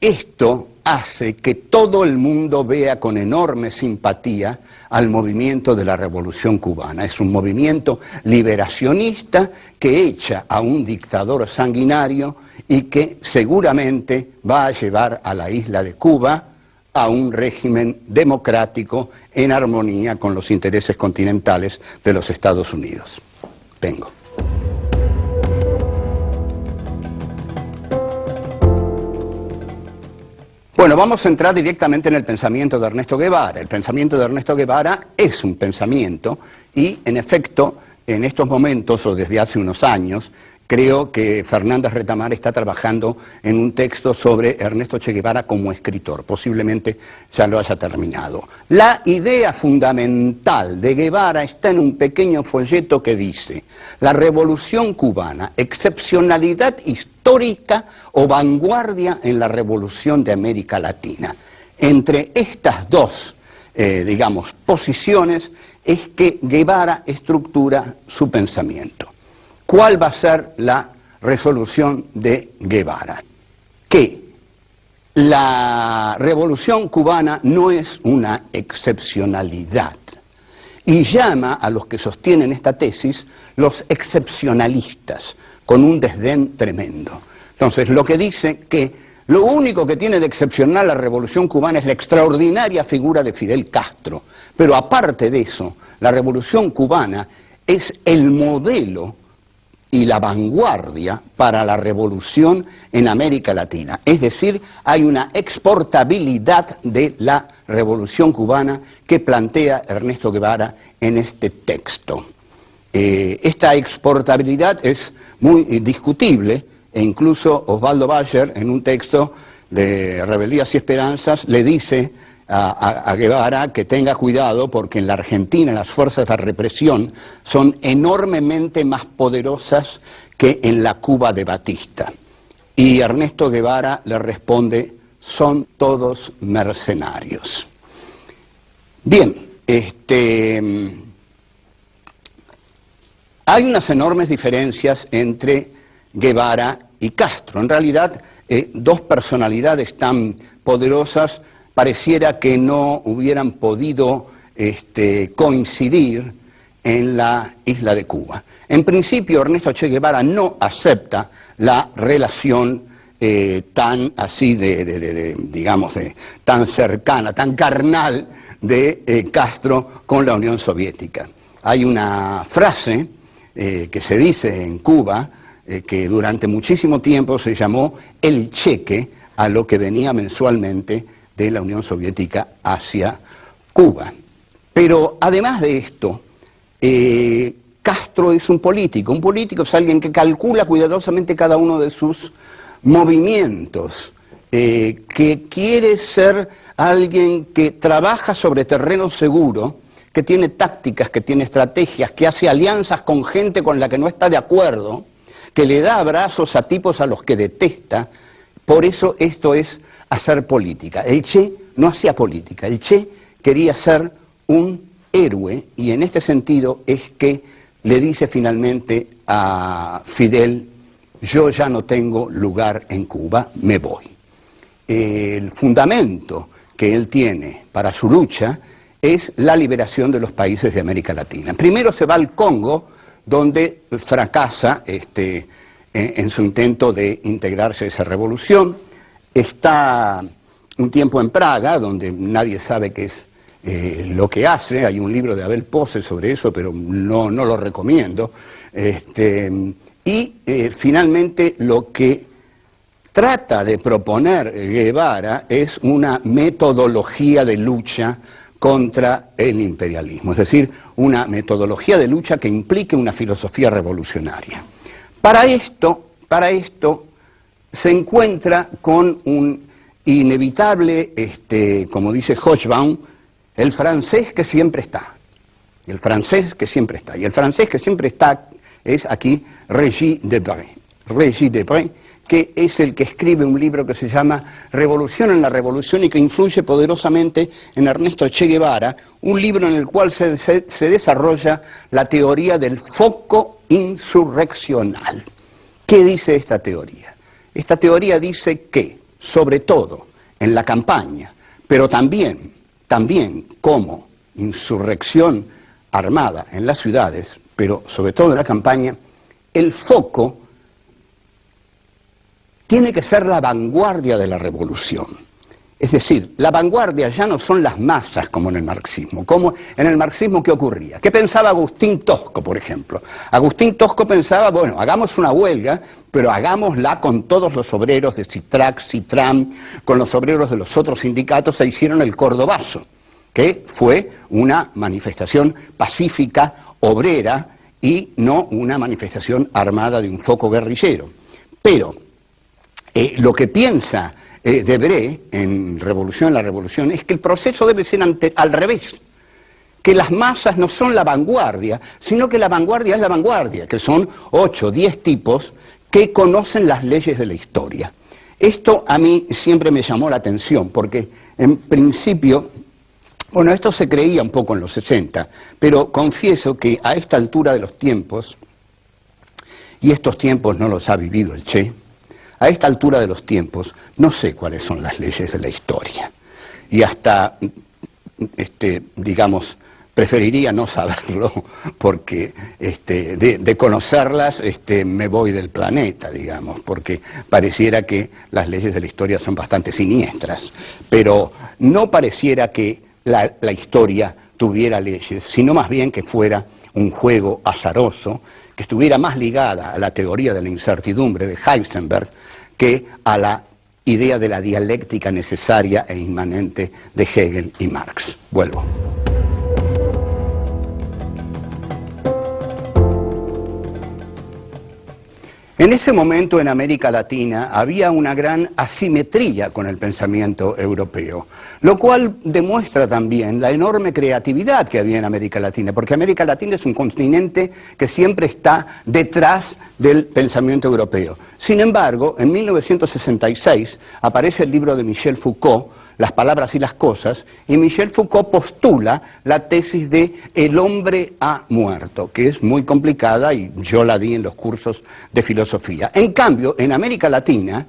Esto hace que todo el mundo vea con enorme simpatía al movimiento de la Revolución Cubana. Es un movimiento liberacionista que echa a un dictador sanguinario y que seguramente va a llevar a la isla de Cuba a un régimen democrático en armonía con los intereses continentales de los Estados Unidos. Vengo. Bueno, vamos a entrar directamente en el pensamiento de Ernesto Guevara. El pensamiento de Ernesto Guevara es un pensamiento y, en efecto, en estos momentos o desde hace unos años, creo que Fernández Retamar está trabajando en un texto sobre Ernesto Che Guevara como escritor. Posiblemente ya lo haya terminado. La idea fundamental de Guevara está en un pequeño folleto que dice: la Revolución Cubana, excepcionalidad histórica o vanguardia en la revolución de América Latina. Entre estas dos, posiciones, es que Guevara estructura su pensamiento. ¿Cuál va a ser la resolución de Guevara? Que la Revolución Cubana no es una excepcionalidad, y llama a los que sostienen esta tesis los excepcionalistas, con un desdén tremendo. Entonces, lo que dice que lo único que tiene de excepcional la Revolución Cubana es la extraordinaria figura de Fidel Castro, pero aparte de eso, la Revolución Cubana es el modelo y la vanguardia para la revolución en América Latina. Es decir, hay una exportabilidad de la Revolución Cubana que plantea Ernesto Guevara en este texto. Esta exportabilidad es muy discutible, e incluso Osvaldo Bayer, en un texto de Rebeldías y Esperanzas, le dice a Guevara que tenga cuidado porque en la Argentina las fuerzas de represión son enormemente más poderosas que en la Cuba de Batista. Y Ernesto Guevara le responde: son todos mercenarios. Bien, hay unas enormes diferencias entre Guevara y Castro. En realidad, dos personalidades tan poderosas pareciera que no hubieran podido coincidir en la isla de Cuba. En principio, Ernesto Che Guevara no acepta la relación tan así tan cercana, tan carnal de Castro con la Unión Soviética. Hay una frase que se dice en Cuba que durante muchísimo tiempo se llamó el cheque a lo que venía mensualmente de la Unión Soviética hacia Cuba. Pero además de esto, Castro es un político. Un político es alguien que calcula cuidadosamente cada uno de sus movimientos, que quiere ser alguien que trabaja sobre terreno seguro, que tiene tácticas, que tiene estrategias, que hace alianzas con gente con la que no está de acuerdo, que le da abrazos a tipos a los que detesta. Por eso esto es hacer política. El Che no hacía política, el Che quería ser un héroe, y en este sentido es que le dice finalmente a Fidel: yo ya no tengo lugar en Cuba, me voy. El fundamento que él tiene para su lucha es la liberación de los países de América Latina. Primero se va al Congo, donde fracasa en su intento de integrarse a esa revolución. Está un tiempo en Praga, donde nadie sabe qué es lo que hace. Hay un libro de Abel Pose sobre eso, pero no lo recomiendo. Finalmente lo que trata de proponer Guevara es una metodología de lucha contra el imperialismo, es decir, una metodología de lucha que implique una filosofía revolucionaria. Para esto se encuentra con un inevitable, como dice Hobsbawm, el francés que siempre está. Y el francés que siempre está es aquí Régis Debray. Régis Debray, que es el que escribe un libro que se llama Revolución en la Revolución y que influye poderosamente en Ernesto Che Guevara, un libro en el cual se desarrolla la teoría del foco insurreccional. ¿Qué dice esta teoría? Esta teoría dice que, sobre todo en la campaña, pero también como insurrección armada en las ciudades, pero sobre todo en la campaña, el foco tiene que ser la vanguardia de la revolución. Es decir, la vanguardia ya no son las masas como en el marxismo. Como en el marxismo, ¿qué ocurría? ¿Qué pensaba Agustín Tosco, por ejemplo? Agustín Tosco pensaba, bueno, hagamos una huelga, pero hagámosla con todos los obreros de Citrac, Citram, con los obreros de los otros sindicatos, e hicieron el Cordobazo, que fue una manifestación pacífica, obrera, y no una manifestación armada de un foco guerrillero. Pero lo que piensa Debré en Revolución en la Revolución es que el proceso debe ser al revés, que las masas no son la vanguardia, sino que la vanguardia es la vanguardia, que son 8 o 10 tipos que conocen las leyes de la historia. Esto a mí siempre me llamó la atención, porque en principio, bueno, esto se creía un poco en los 60, pero confieso que a esta altura de los tiempos, y estos tiempos no los ha vivido el Che, a esta altura de los tiempos no sé cuáles son las leyes de la historia. Y hasta, digamos, preferiría no saberlo porque de conocerlas me voy del planeta, digamos, porque pareciera que las leyes de la historia son bastante siniestras. Pero no pareciera que la historia tuviera leyes, sino más bien que fuera un juego azaroso, que estuviera más ligada a la teoría de la incertidumbre de Heisenberg que a la idea de la dialéctica necesaria e inmanente de Hegel y Marx. Vuelvo. En ese momento en América Latina había una gran asimetría con el pensamiento europeo, lo cual demuestra también la enorme creatividad que había en América Latina, porque América Latina es un continente que siempre está detrás del pensamiento europeo. Sin embargo, en 1966 aparece el libro de Michel Foucault, Las palabras y las cosas, y Michel Foucault postula la tesis de el hombre ha muerto, que es muy complicada y yo la di en los cursos de filosofía. En cambio, en América Latina,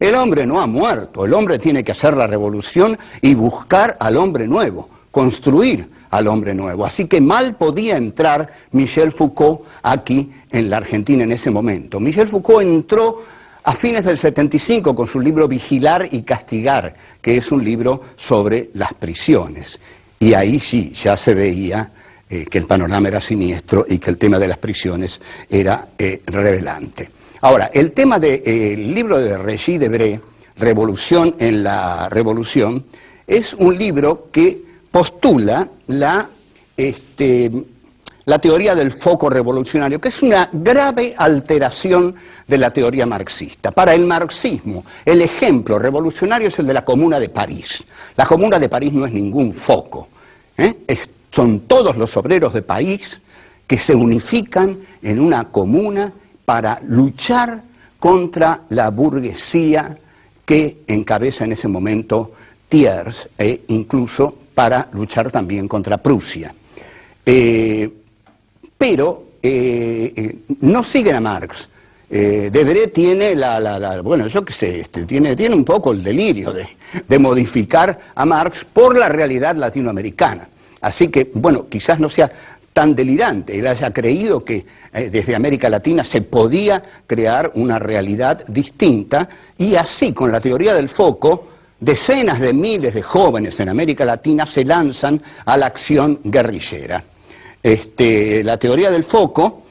el hombre no ha muerto, el hombre tiene que hacer la revolución y buscar al hombre nuevo, construir al hombre nuevo. Así que mal podía entrar Michel Foucault aquí en la Argentina en ese momento. Michel Foucault entró a fines del 75 con su libro Vigilar y Castigar, que es un libro sobre las prisiones. Y ahí sí, ya se veía que el panorama era siniestro y que el tema de las prisiones era revelante. Ahora, el tema del libro de Régis Debray, Revolución en la Revolución, es un libro que postula la teoría del foco revolucionario, que es una grave alteración de la teoría marxista. Para el marxismo, el ejemplo revolucionario es el de la Comuna de París. La Comuna de París no es ningún foco, son todos los obreros de París que se unifican en una comuna para luchar contra la burguesía que encabeza en ese momento Thiers, e incluso para luchar también contra Prusia. Pero no siguen a Marx. Debré tiene bueno, yo qué sé, tiene un poco el delirio de modificar a Marx por la realidad latinoamericana. Así que, bueno, quizás no sea tan delirante, él haya creído que desde América Latina se podía crear una realidad distinta, y así, con la teoría del foco, decenas de miles de jóvenes en América Latina se lanzan a la acción guerrillera. La teoría del foco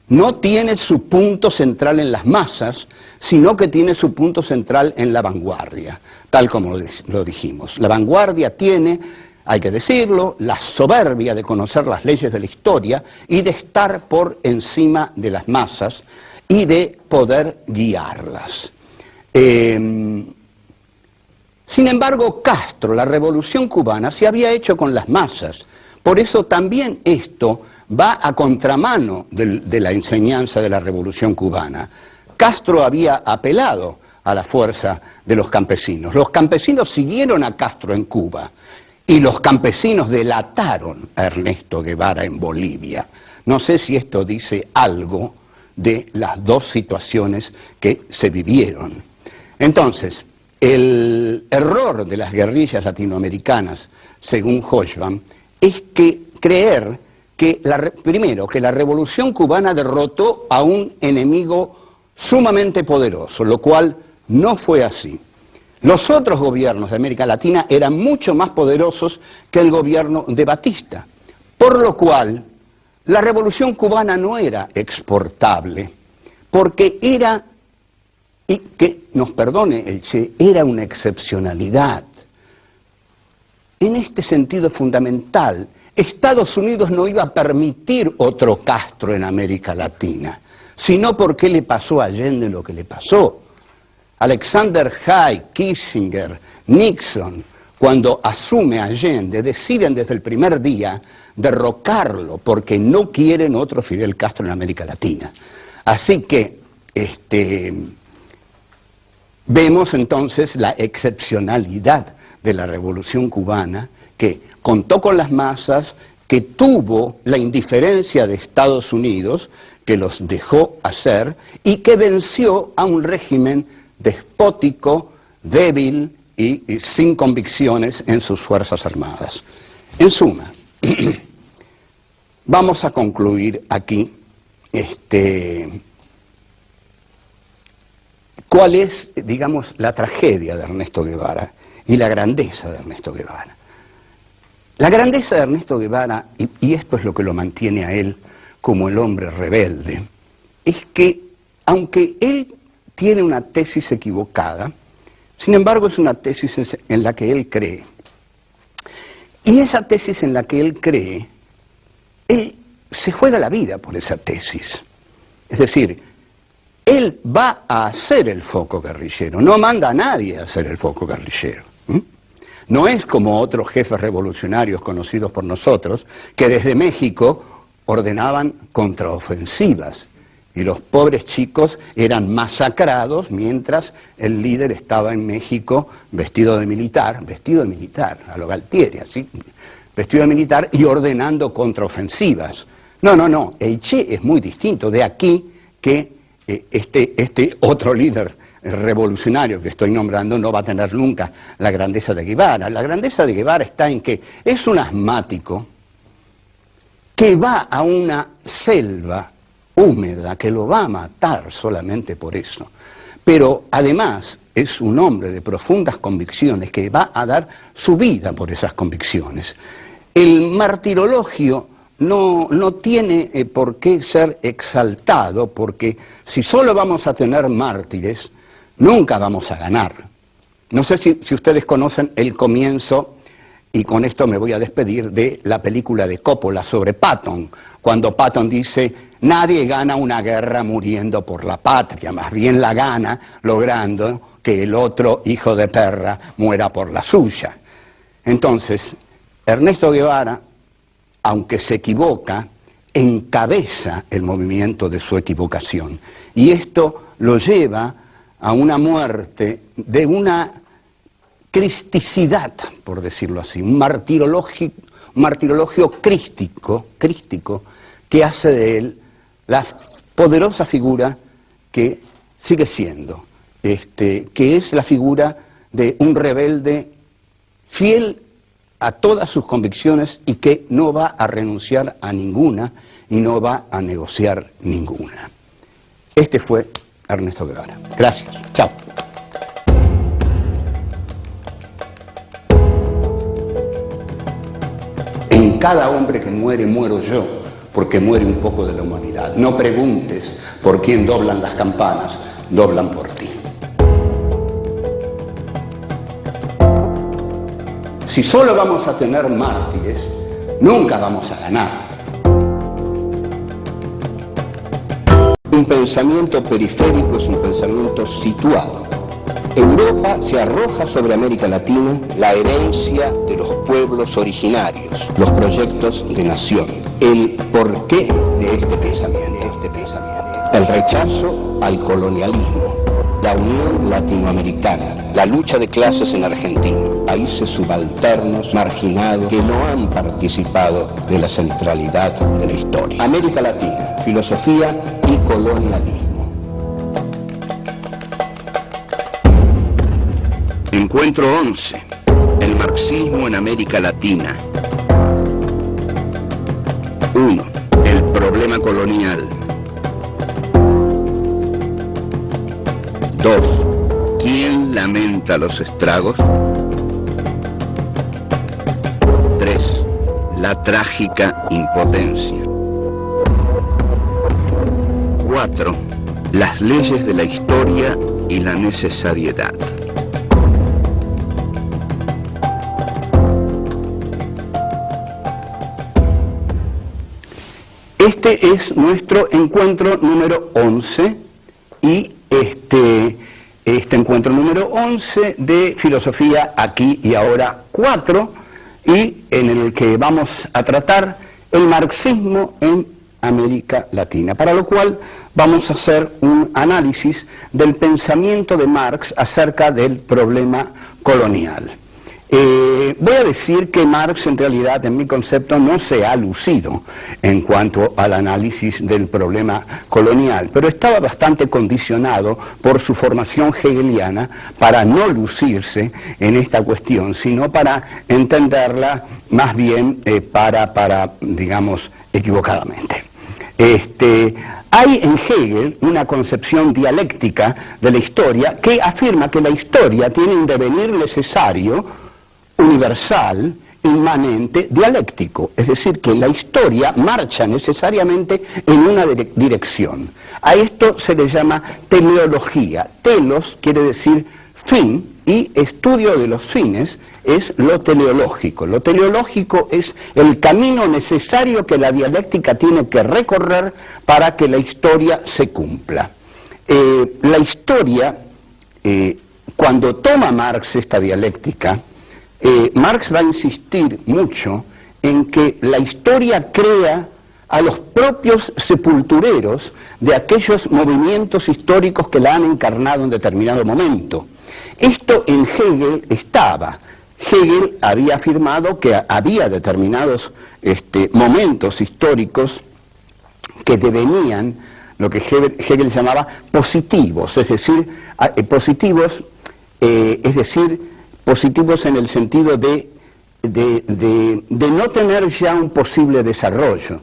no tiene su punto central en las masas, sino que tiene su punto central en la vanguardia, tal como lo dijimos. La vanguardia tiene, hay que decirlo, la soberbia de conocer las leyes de la historia y de estar por encima de las masas y de poder guiarlas. Sin embargo, Castro, la Revolución Cubana, se había hecho con las masas. Por eso también esto va a contramano de la enseñanza de la Revolución Cubana. Castro había apelado a la fuerza de los campesinos. Los campesinos siguieron a Castro en Cuba y los campesinos delataron a Ernesto Guevara en Bolivia. No sé si esto dice algo de las dos situaciones que se vivieron. Entonces, el error de las guerrillas latinoamericanas, según Hobsbawm, es que creer que primero, que la revolución cubana derrotó a un enemigo sumamente poderoso, lo cual no fue así. Los otros gobiernos de América Latina eran mucho más poderosos que el gobierno de Batista, por lo cual la revolución cubana no era exportable, porque era, y que nos perdone el Che, era una excepcionalidad. En este sentido fundamental, Estados Unidos no iba a permitir otro Castro en América Latina, sino porque le pasó a Allende lo que le pasó. Alexander Haig, Kissinger, Nixon, cuando asume a Allende, deciden desde el primer día derrocarlo porque no quieren otro Fidel Castro en América Latina. Así que vemos entonces la excepcionalidad de la Revolución Cubana, que contó con las masas, que tuvo la indiferencia de Estados Unidos, que los dejó hacer, y que venció a un régimen despótico, débil y sin convicciones en sus Fuerzas Armadas. En suma, vamos a concluir aquí cuál es, digamos, la tragedia de Ernesto Guevara y la grandeza de Ernesto Guevara. La grandeza de Ernesto Guevara, y esto es lo que lo mantiene a él como el hombre rebelde, es que, aunque él tiene una tesis equivocada, sin embargo es una tesis en la que él cree. Y esa tesis en la que él cree, él se juega la vida por esa tesis. Es decir, él va a hacer el foco guerrillero, no manda a nadie a hacer el foco guerrillero. No es como otros jefes revolucionarios conocidos por nosotros, que desde México ordenaban contraofensivas y los pobres chicos eran masacrados mientras el líder estaba en México vestido de militar, a lo Galtieri, así, vestido de militar y ordenando contraofensivas. No, el Che es muy distinto, de aquí que este otro líder revolucionario que estoy nombrando no va a tener nunca la grandeza de Guevara. La grandeza de Guevara está en que es un asmático que va a una selva húmeda que lo va a matar solamente por eso. Pero además es un hombre de profundas convicciones que va a dar su vida por esas convicciones. El martirologio no tiene por qué ser exaltado, porque si solo vamos a tener mártires, nunca vamos a ganar. No sé si ustedes conocen el comienzo, y con esto me voy a despedir, de la película de Coppola sobre Patton, cuando Patton dice: nadie gana una guerra muriendo por la patria, más bien la gana logrando que el otro hijo de perra muera por la suya. Entonces, Ernesto Guevara, aunque se equivoca, encabeza el movimiento de su equivocación. Y esto lo lleva a una muerte de una cristicidad, por decirlo así, un martirologio crístico, que hace de él la poderosa figura que sigue siendo, que es la figura de un rebelde fiel a todas sus convicciones y que no va a renunciar a ninguna y no va a negociar ninguna. Este fue Ernesto Guevara. Gracias. Chao. En cada hombre que muere, muero yo, porque muere un poco de la humanidad. No preguntes por quién doblan las campanas, doblan por ti. Si solo vamos a tener mártires, nunca vamos a ganar. Un pensamiento periférico es un pensamiento situado. Europa se arroja sobre América Latina la herencia de los pueblos originarios, los proyectos de nación, el porqué de este pensamiento. el rechazo al colonialismo, la Unión Latinoamericana, la lucha de clases en Argentina, países subalternos, marginados, que no han participado de la centralidad de la historia. América Latina, filosofía y colonialismo. Encuentro 11. El marxismo en América Latina. 1. El problema colonial. 2. ¿Quién lamenta los estragos? 3. La trágica impotencia. 4. Las leyes de la historia y la necesariedad. Este es nuestro encuentro número 11 y este encuentro número 11 de Filosofía Aquí y Ahora 4, y en el que vamos a tratar el marxismo en América Latina, para lo cual vamos a hacer un análisis del pensamiento de Marx acerca del problema colonial. Voy a decir que Marx en realidad, en mi concepto, no se ha lucido en cuanto al análisis del problema colonial, pero estaba bastante condicionado por su formación hegeliana para no lucirse en esta cuestión, sino para entenderla más bien digamos, equivocadamente. Hay en Hegel una concepción dialéctica de la historia que afirma que la historia tiene un devenir necesario, universal, inmanente, dialéctico, es decir, que la historia marcha necesariamente en una dirección. A esto se le llama teleología. Telos quiere decir fin, y estudio de los fines es lo teleológico. Lo teleológico es el camino necesario que la dialéctica tiene que recorrer para que la historia se cumpla. La historia, cuando toma Marx esta dialéctica, Marx va a insistir mucho en que la historia crea a los propios sepultureros de aquellos movimientos históricos que la han encarnado en determinado momento. Esto en Hegel estaba. Hegel había afirmado que había determinados momentos históricos que devenían lo que Hegel llamaba positivos, es decir, positivos en el sentido de no tener ya un posible desarrollo.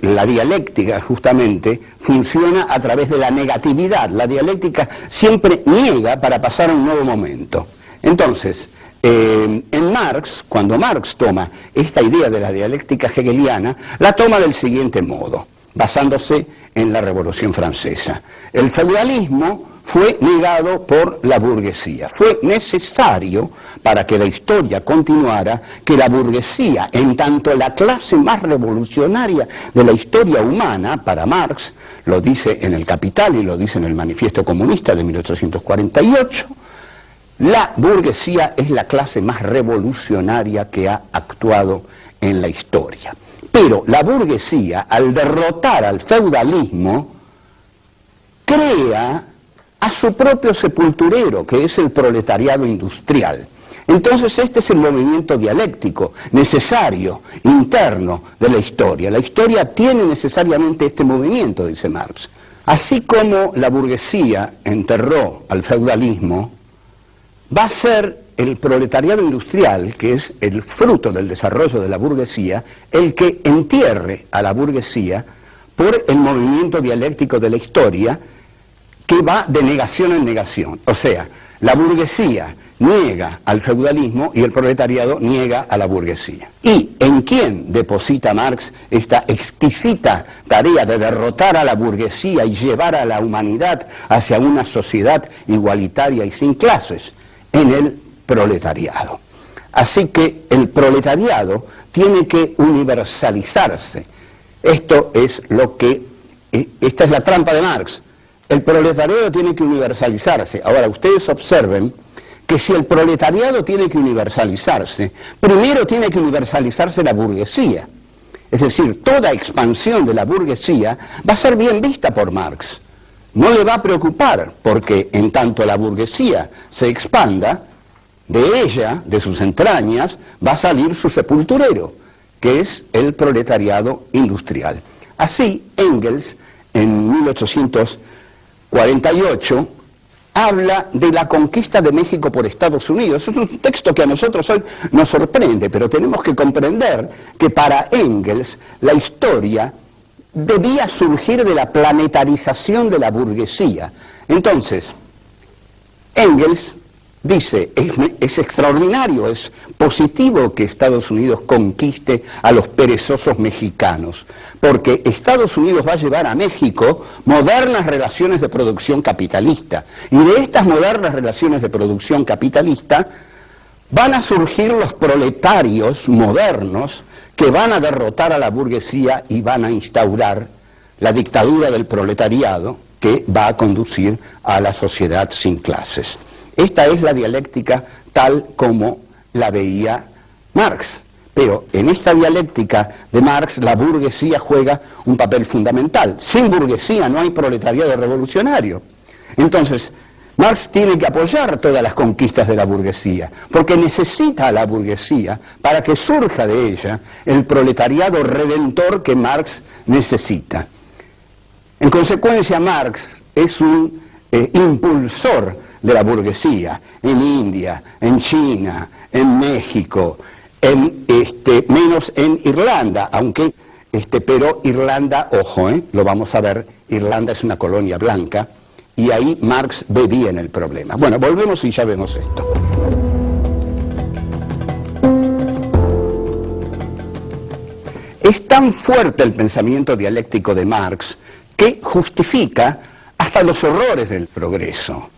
La dialéctica justamente funciona a través de la negatividad. La dialéctica siempre niega para pasar a un nuevo momento. Entonces, en Marx, cuando Marx toma esta idea de la dialéctica hegeliana, la toma del siguiente modo, basándose en la Revolución Francesa. El feudalismo fue negado por la burguesía. Fue necesario, para que la historia continuara, que la burguesía, en tanto la clase más revolucionaria de la historia humana, para Marx, lo dice en El Capital y lo dice en el Manifiesto Comunista de 1848, la burguesía es la clase más revolucionaria que ha actuado en la historia. Pero la burguesía, al derrotar al feudalismo, crea a su propio sepulturero, que es el proletariado industrial. Entonces este es el movimiento dialéctico necesario, interno de la historia. La historia tiene necesariamente este movimiento, dice Marx. Así como la burguesía enterró al feudalismo, va a ser el proletariado industrial, que es el fruto del desarrollo de la burguesía, el que entierre a la burguesía por el movimiento dialéctico de la historia, que va de negación en negación. O sea, la burguesía niega al feudalismo y el proletariado niega a la burguesía. ¿Y en quién deposita Marx esta exquisita tarea de derrotar a la burguesía y llevar a la humanidad hacia una sociedad igualitaria y sin clases? En el proletariado. Así que el proletariado tiene que universalizarse. Esta es la trampa de Marx. El proletariado tiene que universalizarse. Ahora, ustedes observen que si el proletariado tiene que universalizarse, primero tiene que universalizarse la burguesía. es decir, toda expansión de la burguesía, va a ser bien vista por Marx. No le va a preocupar, porque en tanto la burguesía se expanda, de ella, de sus entrañas, va a salir su sepulturero, que es el proletariado industrial. Así, Engels, en 1848, habla de la conquista de México por Estados Unidos. Es un texto que a nosotros hoy nos sorprende, pero tenemos que comprender que para Engels la historia debía surgir de la planetarización de la burguesía. Entonces, Engels dice, es extraordinario, es positivo que Estados Unidos conquiste a los perezosos mexicanos, porque Estados Unidos va a llevar a México modernas relaciones de producción capitalista, y de estas modernas relaciones de producción capitalista van a surgir los proletarios modernos que van a derrotar a la burguesía y van a instaurar la dictadura del proletariado que va a conducir a la sociedad sin clases. Esta es la dialéctica tal como la veía Marx. Pero en esta dialéctica de Marx la burguesía juega un papel fundamental. Sin burguesía no hay proletariado revolucionario. Entonces, Marx tiene que apoyar todas las conquistas de la burguesía, porque necesita a la burguesía para que surja de ella el proletariado redentor que Marx necesita. En consecuencia, Marx es un impulsor de la burguesía en India, en China, en México, menos en Irlanda, aunque pero Irlanda, ojo, lo vamos a ver, Irlanda es una colonia blanca y ahí Marx ve bien el problema. Bueno, volvemos y ya vemos esto. Es tan fuerte el pensamiento dialéctico de Marx que justifica hasta los horrores del progreso.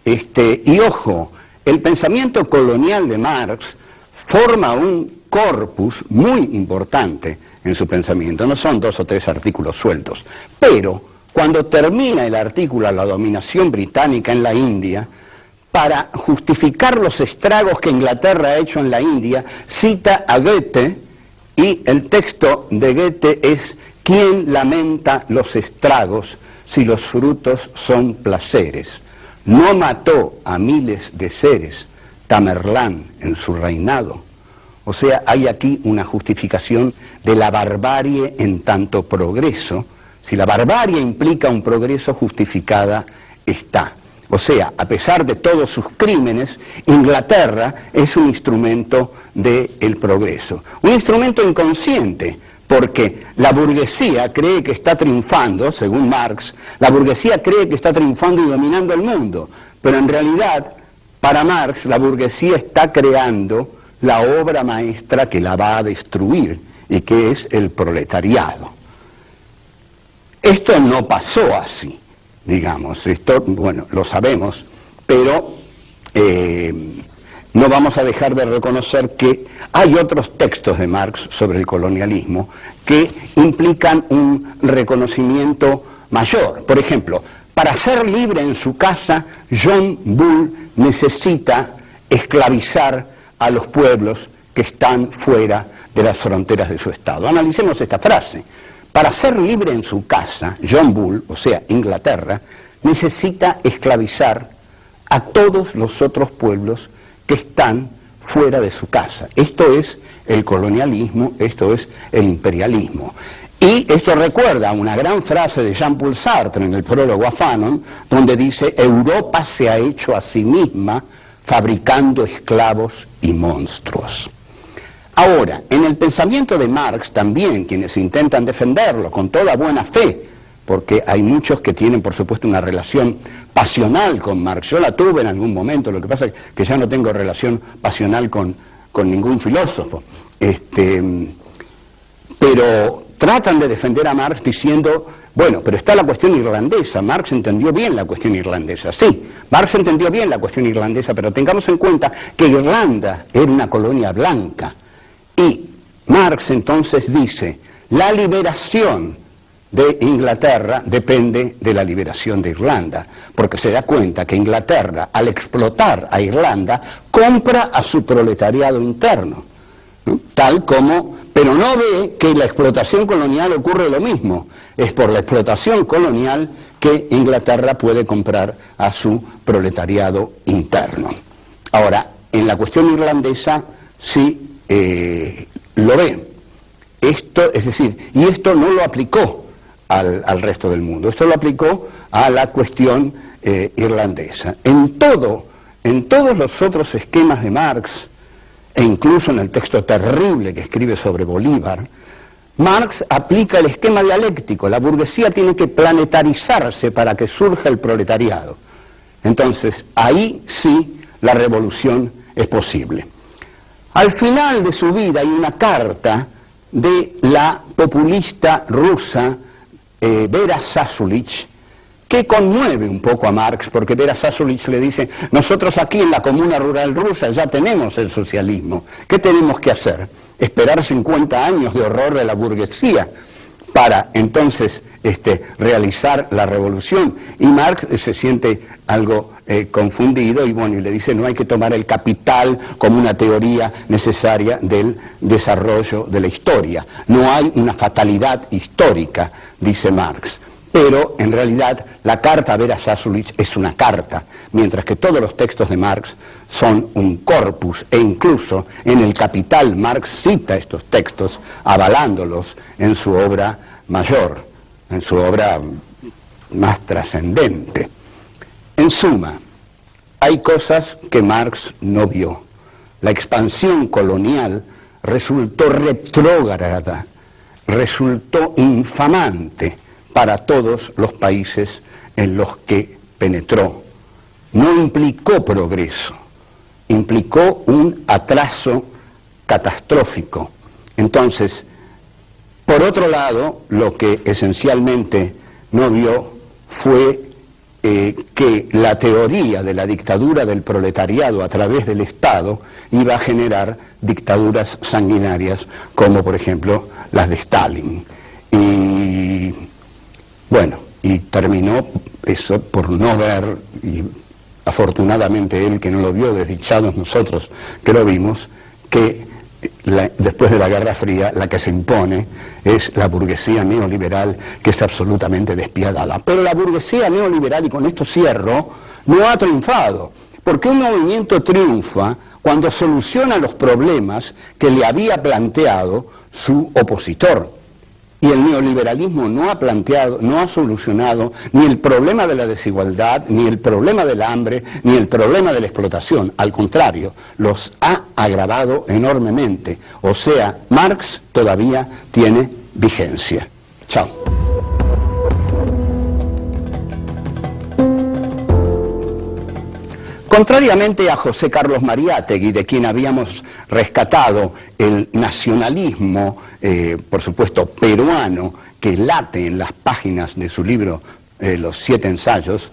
Y ojo, el pensamiento colonial de Marx forma un corpus muy importante en su pensamiento. No son 2 o 3 artículos sueltos, pero cuando termina el artículo a la dominación británica en la India, para justificar los estragos que Inglaterra ha hecho en la India, cita a Goethe, y el texto de Goethe es: ¿quién lamenta los estragos si los frutos son placeres? No mató a miles de seres Tamerlán en su reinado. O sea, hay aquí una justificación de la barbarie en tanto progreso. Si la barbarie implica un progreso, justificada está. O sea, a pesar de todos sus crímenes, Inglaterra es un instrumento del progreso. Un instrumento inconsciente, porque la burguesía cree que está triunfando, según Marx, la burguesía cree que está triunfando y dominando el mundo, pero en realidad, para Marx, la burguesía está creando la obra maestra que la va a destruir, y que es el proletariado. Esto no pasó así, digamos, esto, bueno, lo sabemos, pero no vamos a dejar de reconocer que hay otros textos de Marx sobre el colonialismo que implican un reconocimiento mayor. Por ejemplo, para ser libre en su casa, John Bull necesita esclavizar a los pueblos que están fuera de las fronteras de su estado. Analicemos esta frase. Para ser libre en su casa, John Bull, o sea, Inglaterra, necesita esclavizar a todos los otros pueblos que están fuera de su casa. Esto es el colonialismo, esto es el imperialismo. Y esto recuerda una gran frase de Jean-Paul Sartre en el prólogo a Fanon, donde dice: Europa se ha hecho a sí misma fabricando esclavos y monstruos. Ahora, en el pensamiento de Marx también, quienes intentan defenderlo con toda buena fe, porque hay muchos que tienen, por supuesto, una relación pasional con Marx. Yo la tuve en algún momento, lo que pasa es que ya no tengo relación pasional con ningún filósofo. Pero tratan de defender a Marx diciendo, bueno, pero está la cuestión irlandesa, Marx entendió bien la cuestión irlandesa. Sí, Marx entendió bien la cuestión irlandesa, pero tengamos en cuenta que Irlanda era una colonia blanca. Y Marx entonces dice, la liberación de Inglaterra depende de la liberación de Irlanda, porque se da cuenta que Inglaterra, al explotar a Irlanda, compra a su proletariado interno, ¿no? Tal como pero no ve que la explotación colonial ocurre lo mismo. Es por la explotación colonial que Inglaterra puede comprar a su proletariado interno. Ahora, en la cuestión irlandesa sí lo ve. Esto, es decir, y esto no lo aplicó al resto del mundo, esto lo aplicó a la cuestión irlandesa. En todos los otros esquemas de Marx, e incluso en el texto terrible que escribe sobre Bolívar, Marx aplica el esquema dialéctico. La burguesía tiene que planetarizarse para que surja el proletariado. Entonces, ahí sí la revolución es posible. Al final de su vida hay una carta de la populista rusa Vera Zasulich, que conmueve un poco a Marx, porque Vera Zasulich le dice: nosotros aquí en la comuna rural rusa ya tenemos el socialismo, ¿qué tenemos que hacer? ¿Esperar 50 años de horror de la burguesía para entonces realizar la revolución? Y Marx se siente algo confundido y bueno, y le dice: no hay que tomar el capital como una teoría necesaria del desarrollo de la historia, no hay una fatalidad histórica, dice Marx. Pero en realidad la carta a Vera Zasulich es una carta, mientras que todos los textos de Marx son un corpus, e incluso en el Capital Marx cita estos textos avalándolos en su obra mayor, en su obra más trascendente. En suma, hay cosas que Marx no vio. La expansión colonial resultó retrógrada, resultó infamante para todos los países en los que penetró. No implicó progreso, implicó un atraso catastrófico. Entonces, por otro lado, lo que esencialmente no vio fue que la teoría de la dictadura del proletariado a través del Estado iba a generar dictaduras sanguinarias como por ejemplo las de Stalin. Y bueno, y terminó eso por no ver, y afortunadamente él que no lo vio, desdichados nosotros que lo vimos, que después de la Guerra Fría la que se impone es la burguesía neoliberal, que es absolutamente despiadada. Pero la burguesía neoliberal, y con esto cierro, no ha triunfado, porque un movimiento triunfa cuando soluciona los problemas que le había planteado su opositor. Y el neoliberalismo no ha planteado, no ha solucionado ni el problema de la desigualdad, ni el problema del hambre, ni el problema de la explotación. Al contrario, los ha agravado enormemente. O sea, Marx todavía tiene vigencia. Chao. Contrariamente a José Carlos Mariátegui, de quien habíamos rescatado el nacionalismo, por supuesto peruano, que late en las páginas de su libro Los 7 ensayos,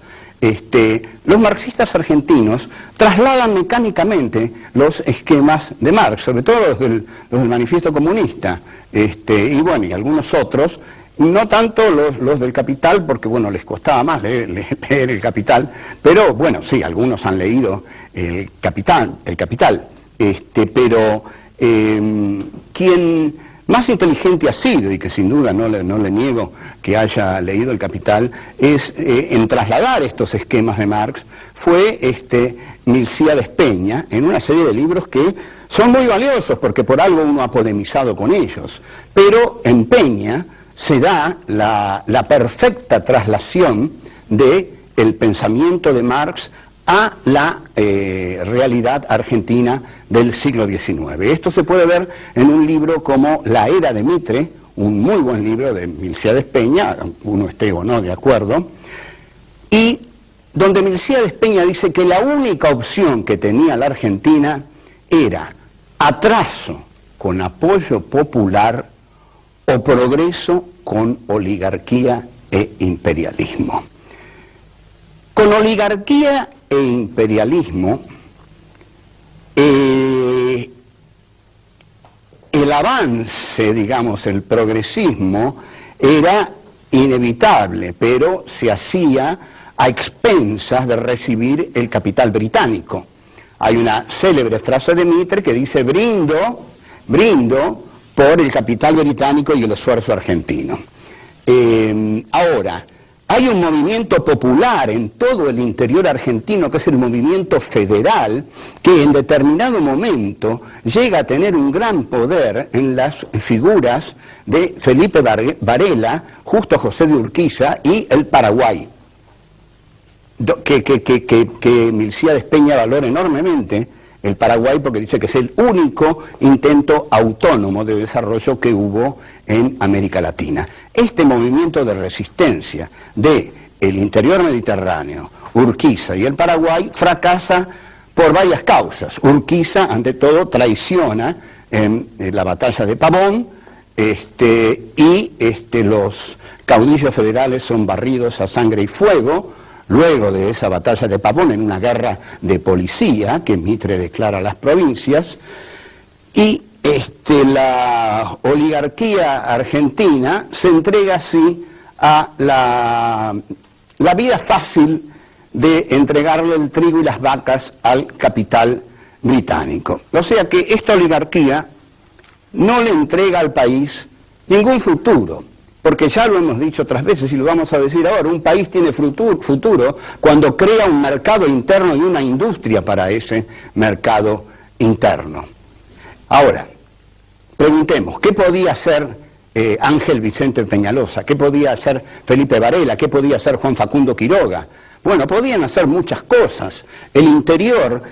los marxistas argentinos trasladan mecánicamente los esquemas de Marx, sobre todo los del Manifiesto Comunista, y bueno, y algunos otros. No tanto los del Capital, porque bueno, les costaba más leer el Capital, pero bueno, sí, algunos han leído el Capital, pero quien más inteligente ha sido, y que sin duda no le niego que haya leído el Capital, es en trasladar estos esquemas de Marx, fue Milcíades Peña, en una serie de libros que son muy valiosos, porque por algo uno ha polemizado con ellos, pero en Peña se da la perfecta traslación del pensamiento de Marx a la realidad argentina del siglo XIX. Esto se puede ver en un libro como La Era de Mitre, un muy buen libro de Milcíades Peña, uno esté o no de acuerdo, y donde Milcíades Peña dice que la única opción que tenía la Argentina era atraso con apoyo popular o progreso con oligarquía e imperialismo. Con oligarquía e imperialismo, el avance, digamos, el progresismo era inevitable, pero se hacía a expensas de recibir el capital británico. Hay una célebre frase de Mitre que dice: brindo por el capital británico y el esfuerzo argentino. Ahora, hay un movimiento popular en todo el interior argentino, que es el movimiento federal, que en determinado momento llega a tener un gran poder en las figuras de Felipe Varela, Justo José de Urquiza y el Paraguay, que Milcíades Peña valora enormemente el Paraguay, porque dice que es el único intento autónomo de desarrollo que hubo en América Latina. Este movimiento de resistencia del interior mediterráneo, Urquiza y el Paraguay, fracasa por varias causas. Urquiza, ante todo, traiciona en la batalla de Pavón, y los caudillos federales son barridos a sangre y fuego. Luego de esa batalla de Pavón, en una guerra de policía que Mitre declara a las provincias, y la oligarquía argentina se entrega así a la vida fácil de entregarle el trigo y las vacas al capital británico. O sea que esta oligarquía no le entrega al país ningún futuro. Porque ya lo hemos dicho otras veces y lo vamos a decir ahora, un país tiene futuro cuando crea un mercado interno y una industria para ese mercado interno. Ahora, preguntemos, ¿qué podía hacer Ángel Vicente Peñalosa? ¿Qué podía hacer Felipe Varela? ¿Qué podía hacer Juan Facundo Quiroga? Bueno, podían hacer muchas cosas. El interior,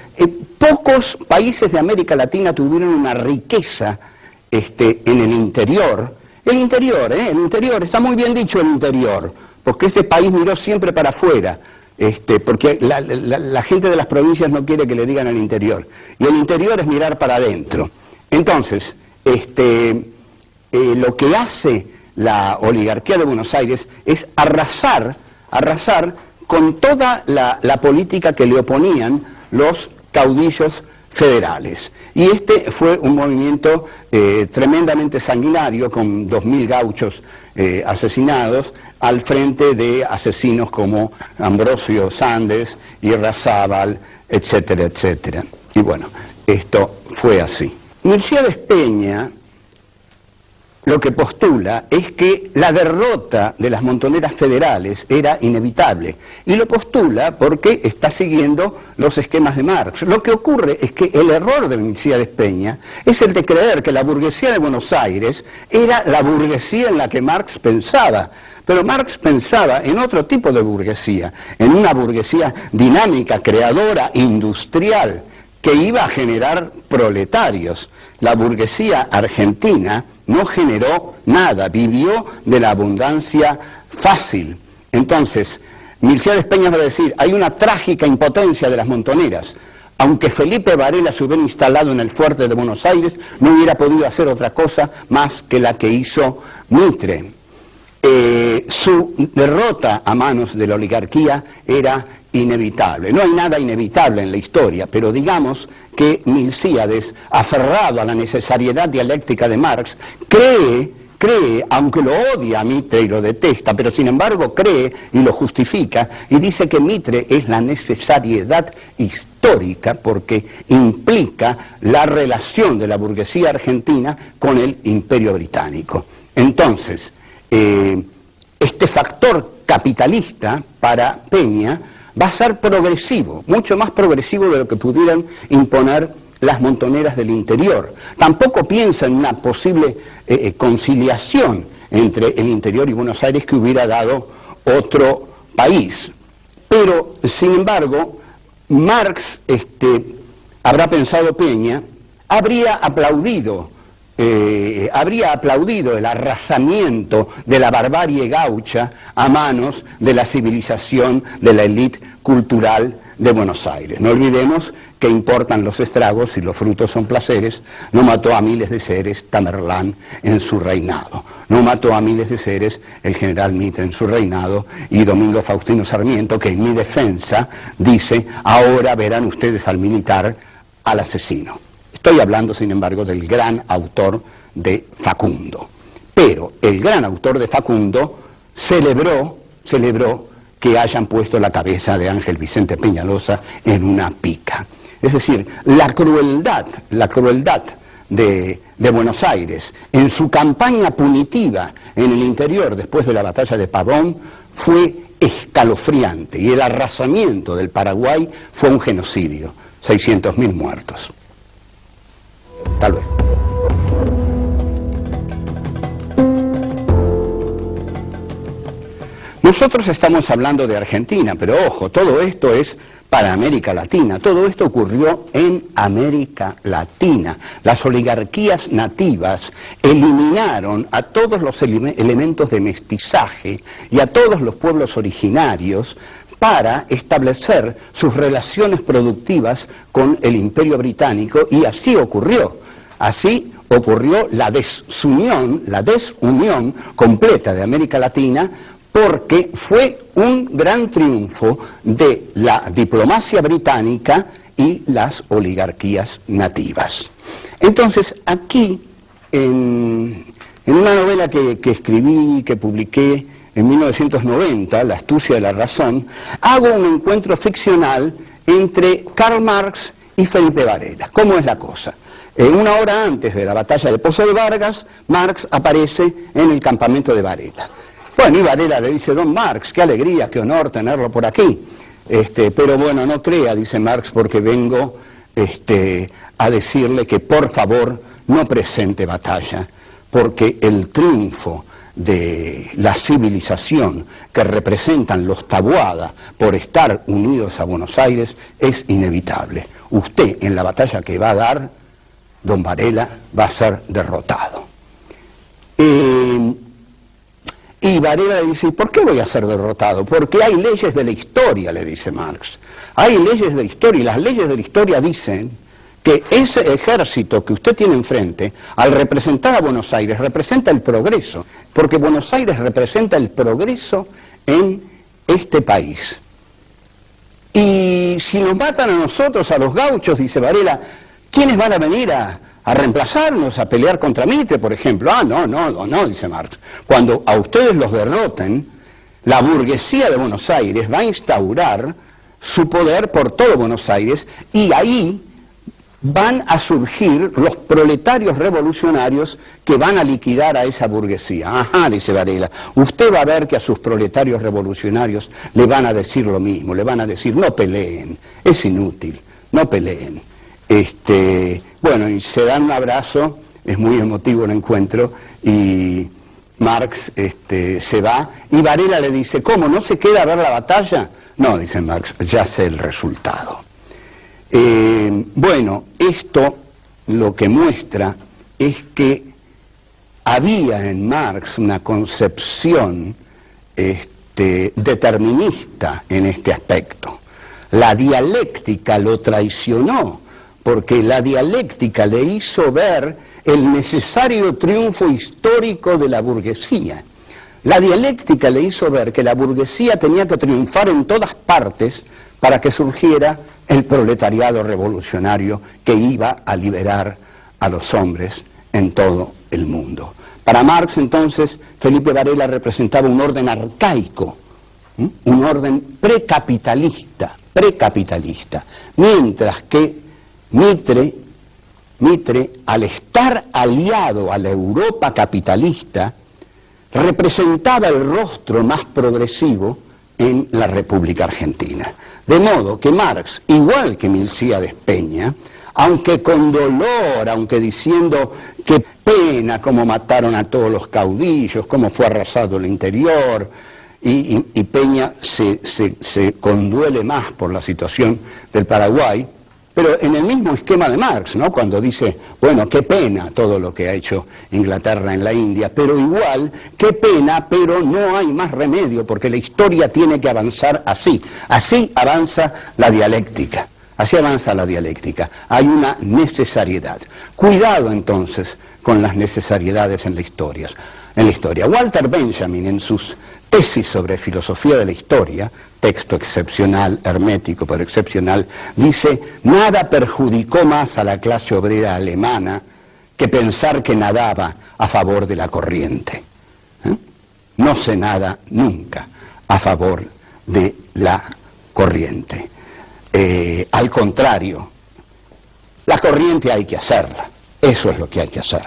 pocos países de América Latina tuvieron una riqueza en el interior. El interior, está muy bien dicho el interior, porque este país miró siempre para afuera, porque la gente de las provincias no quiere que le digan el interior, y el interior es mirar para adentro. Entonces, lo que hace la oligarquía de Buenos Aires es arrasar con toda la política que le oponían los caudillos federales. Y fue un movimiento tremendamente sanguinario, con 2.000 gauchos asesinados, al frente de asesinos como Ambrosio Sandes, Irrazábal, etcétera, etcétera. Y bueno, esto fue así. Milcíades Peña lo que postula es que la derrota de las montoneras federales era inevitable, y lo postula porque está siguiendo los esquemas de Marx. Lo que ocurre es que el error de Milcíades Peña es el de creer que la burguesía de Buenos Aires era la burguesía en la que Marx pensaba. Pero Marx pensaba en otro tipo de burguesía, en una burguesía dinámica, creadora, industrial, que iba a generar proletarios. La burguesía argentina no generó nada, vivió de la abundancia fácil. Entonces, Milcíades Peña va a decir, hay una trágica impotencia de las montoneras. Aunque Felipe Varela se hubiera instalado en el fuerte de Buenos Aires, no hubiera podido hacer otra cosa más que la que hizo Mitre. Su derrota a manos de la oligarquía era inevitable. No hay nada inevitable en la historia, pero digamos que Milcíades, aferrado a la necesariedad dialéctica de Marx, cree, aunque lo odia a Mitre y lo detesta, pero sin embargo cree y lo justifica, y dice que Mitre es la necesariedad histórica porque implica la relación de la burguesía argentina con el Imperio Británico. Entonces, este factor capitalista para Peña va a ser progresivo, mucho más progresivo de lo que pudieran imponer las montoneras del interior. Tampoco piensa en una posible conciliación entre el interior y Buenos Aires que hubiera dado otro país. Pero, sin embargo, Marx, habrá pensado Peña, habría aplaudido el arrasamiento de la barbarie gaucha a manos de la civilización de la élite cultural de Buenos Aires. No olvidemos que importan los estragos y los frutos son placeres. No mató a miles de seres Tamerlán en su reinado. No mató a miles de seres el general Mitre en su reinado, y Domingo Faustino Sarmiento, que en mi defensa dice, ahora verán ustedes al militar, al asesino. Estoy hablando, sin embargo, del gran autor de Facundo. Pero el gran autor de Facundo celebró que hayan puesto la cabeza de Ángel Vicente Peñalosa en una pica. Es decir, la crueldad de Buenos Aires, en su campaña punitiva en el interior después de la batalla de Pavón, fue escalofriante, y el arrasamiento del Paraguay fue un genocidio, 600.000 muertos. Tal vez. Nosotros estamos hablando de Argentina, pero ojo, todo esto es para América Latina, todo esto ocurrió en América Latina. Las oligarquías nativas eliminaron a todos los elementos de mestizaje y a todos los pueblos originarios para establecer sus relaciones productivas con el Imperio Británico, y así ocurrió. Así ocurrió la desunión completa de América Latina, porque fue un gran triunfo de la diplomacia británica y las oligarquías nativas. Entonces, aquí, en una novela que escribí, que publiqué en 1990, La astucia de la razón, hago un encuentro ficcional entre Karl Marx y Felipe Varela. ¿Cómo es la cosa? Una hora antes de la batalla de Pozo de Vargas, Marx aparece en el campamento de Varela. Bueno, y Varela le dice: don Marx, qué alegría, qué honor tenerlo por aquí. Pero bueno, no crea, dice Marx, porque vengo a decirle que por favor no presente batalla, porque el triunfo de la civilización que representan los Taboada por estar unidos a Buenos Aires es inevitable. Usted, en la batalla que va a dar, don Varela, va a ser derrotado. Y Varela le dice: ¿por qué voy a ser derrotado? Porque hay leyes de la historia, le dice Marx. Hay leyes de la historia, y las leyes de la historia dicen que ese ejército que usted tiene enfrente, al representar a Buenos Aires, representa el progreso, porque Buenos Aires representa el progreso en este país. Y si nos matan a nosotros, a los gauchos, dice Varela, ¿quiénes van a venir a reemplazarnos, a pelear contra Mitre, por ejemplo? No, dice Marx. Cuando a ustedes los derroten, la burguesía de Buenos Aires va a instaurar su poder por todo Buenos Aires, y ahí van a surgir los proletarios revolucionarios que van a liquidar a esa burguesía. Ajá, dice Varela, usted va a ver que a sus proletarios revolucionarios le van a decir lo mismo, le van a decir: no peleen, es inútil, no peleen. Bueno, y se dan un abrazo, es muy emotivo el encuentro, y Marx se va, y Varela le dice: ¿cómo, no se queda a ver la batalla? No, dice Marx, ya sé el resultado. Bueno, esto lo que muestra es que había en Marx una concepción determinista en este aspecto. La dialéctica lo traicionó, porque la dialéctica le hizo ver el necesario triunfo histórico de la burguesía. La dialéctica le hizo ver que la burguesía tenía que triunfar en todas partes para que surgiera el proletariado revolucionario que iba a liberar a los hombres en todo el mundo. Para Marx, entonces, Felipe Varela representaba un orden arcaico, un orden precapitalista, mientras que Mitre, al estar aliado a la Europa capitalista, representaba el rostro más progresivo en la República Argentina. De modo que Marx, igual que Milcíades Peña, aunque con dolor, aunque diciendo qué pena cómo mataron a todos los caudillos, cómo fue arrasado el interior, y Peña se conduele más por la situación del Paraguay, pero en el mismo esquema de Marx, ¿no? Cuando dice, bueno, qué pena todo lo que ha hecho Inglaterra en la India, pero igual, qué pena, pero no hay más remedio, porque la historia tiene que avanzar así. Así avanza la dialéctica. Así avanza la dialéctica. Hay una necesariedad. Cuidado entonces con las necesariedades en la historia. Walter Benjamin, en sus tesis sobre filosofía de la historia, texto excepcional, hermético pero excepcional, dice: nada perjudicó más a la clase obrera alemana que pensar que nadaba a favor de la corriente. No se nada nunca a favor de la corriente. Al contrario, la corriente hay que hacerla. Eso es lo que hay que hacer.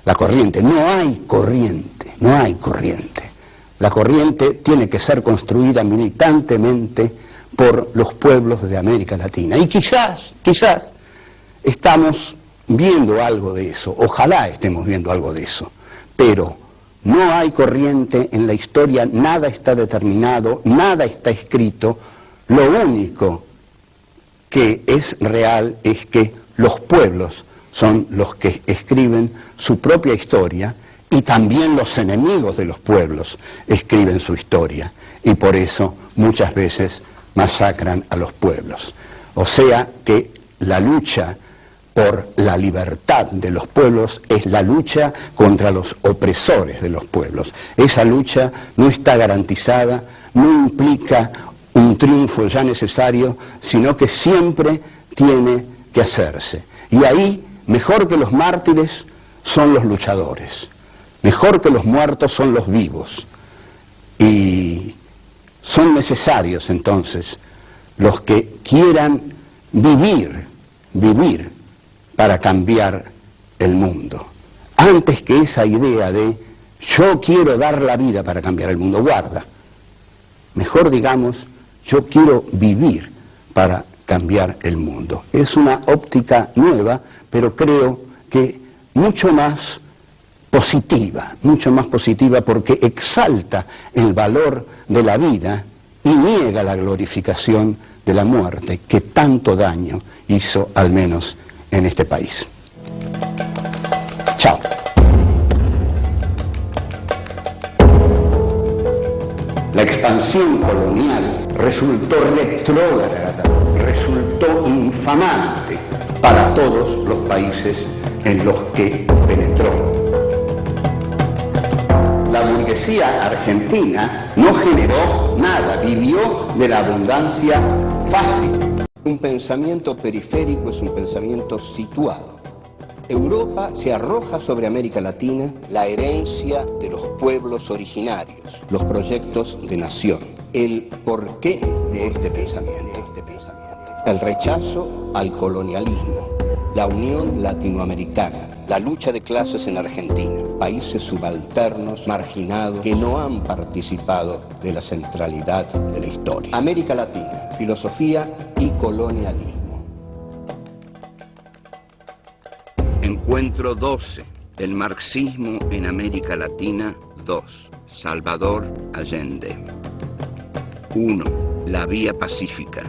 La corriente, no hay corriente, no hay corriente. La corriente tiene que ser construida militantemente por los pueblos de América Latina. Y quizás estamos viendo algo de eso, ojalá estemos viendo algo de eso, pero no hay corriente en la historia, nada está determinado, nada está escrito. Lo único que es real es que los pueblos son los que escriben su propia historia y también los enemigos de los pueblos escriben su historia y por eso muchas veces masacran a los pueblos. O sea que la lucha por la libertad de los pueblos es la lucha contra los opresores de los pueblos. Esa lucha no está garantizada, no implica un triunfo ya necesario, sino que siempre tiene que hacerse. Y ahí, mejor que los mártires, son los luchadores. Mejor que los muertos son los vivos. Y son necesarios, entonces, los que quieran vivir para cambiar el mundo. Antes que esa idea de yo quiero dar la vida para cambiar el mundo, guarda. Mejor digamos, yo quiero vivir para cambiar el mundo. Es una óptica nueva, pero creo que mucho más positiva porque exalta el valor de la vida y niega la glorificación de la muerte que tanto daño hizo, al menos en este país. Chao. La expansión colonial resultó retrógrada, resultó infamante para todos los países en los que penetró. La burguesía argentina no generó nada, vivió de la abundancia fácil. Un pensamiento periférico es un pensamiento situado. Europa se arroja sobre América Latina la herencia de los pueblos originarios, los proyectos de nación, el porqué de este pensamiento, el rechazo al colonialismo, la unión latinoamericana, la lucha de clases en Argentina, países subalternos, marginados, que no han participado de la centralidad de la historia. América Latina, filosofía y colonialismo. Encuentro 12. El marxismo en América Latina 2. Salvador Allende. 1. La vía pacífica.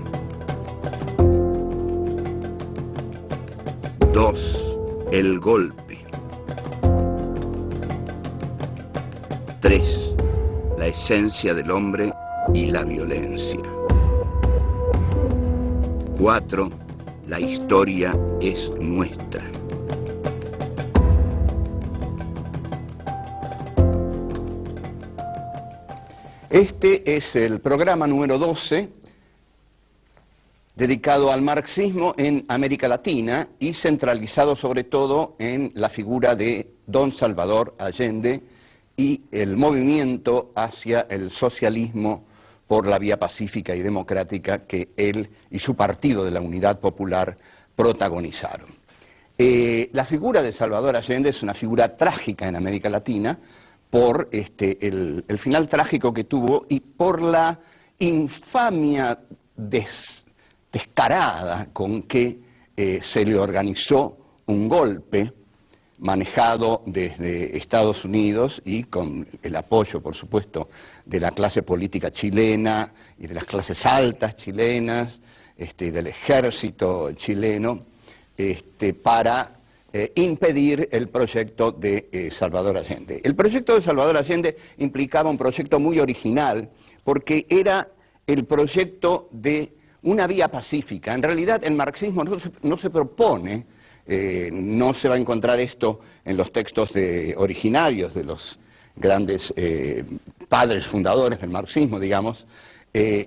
2. El golpe. 3. La esencia del hombre y la violencia. 4. La historia es nuestra. Este es el programa número 12 dedicado al marxismo en América Latina y centralizado sobre todo en la figura de don Salvador Allende y el movimiento hacia el socialismo por la vía pacífica y democrática que él y su Partido de la Unidad Popular protagonizaron. La figura de Salvador Allende es una figura trágica en América Latina por el final trágico que tuvo y por la infamia descarada con que se le organizó un golpe manejado desde Estados Unidos y con el apoyo, por supuesto, de la clase política chilena y de las clases altas chilenas, del ejército chileno, para impedir el proyecto de Salvador Allende. El proyecto de Salvador Allende implicaba un proyecto muy original porque era el proyecto de una vía pacífica. En realidad el marxismo no se propone, no se va a encontrar esto en los textos originarios de los grandes padres fundadores del marxismo, digamos,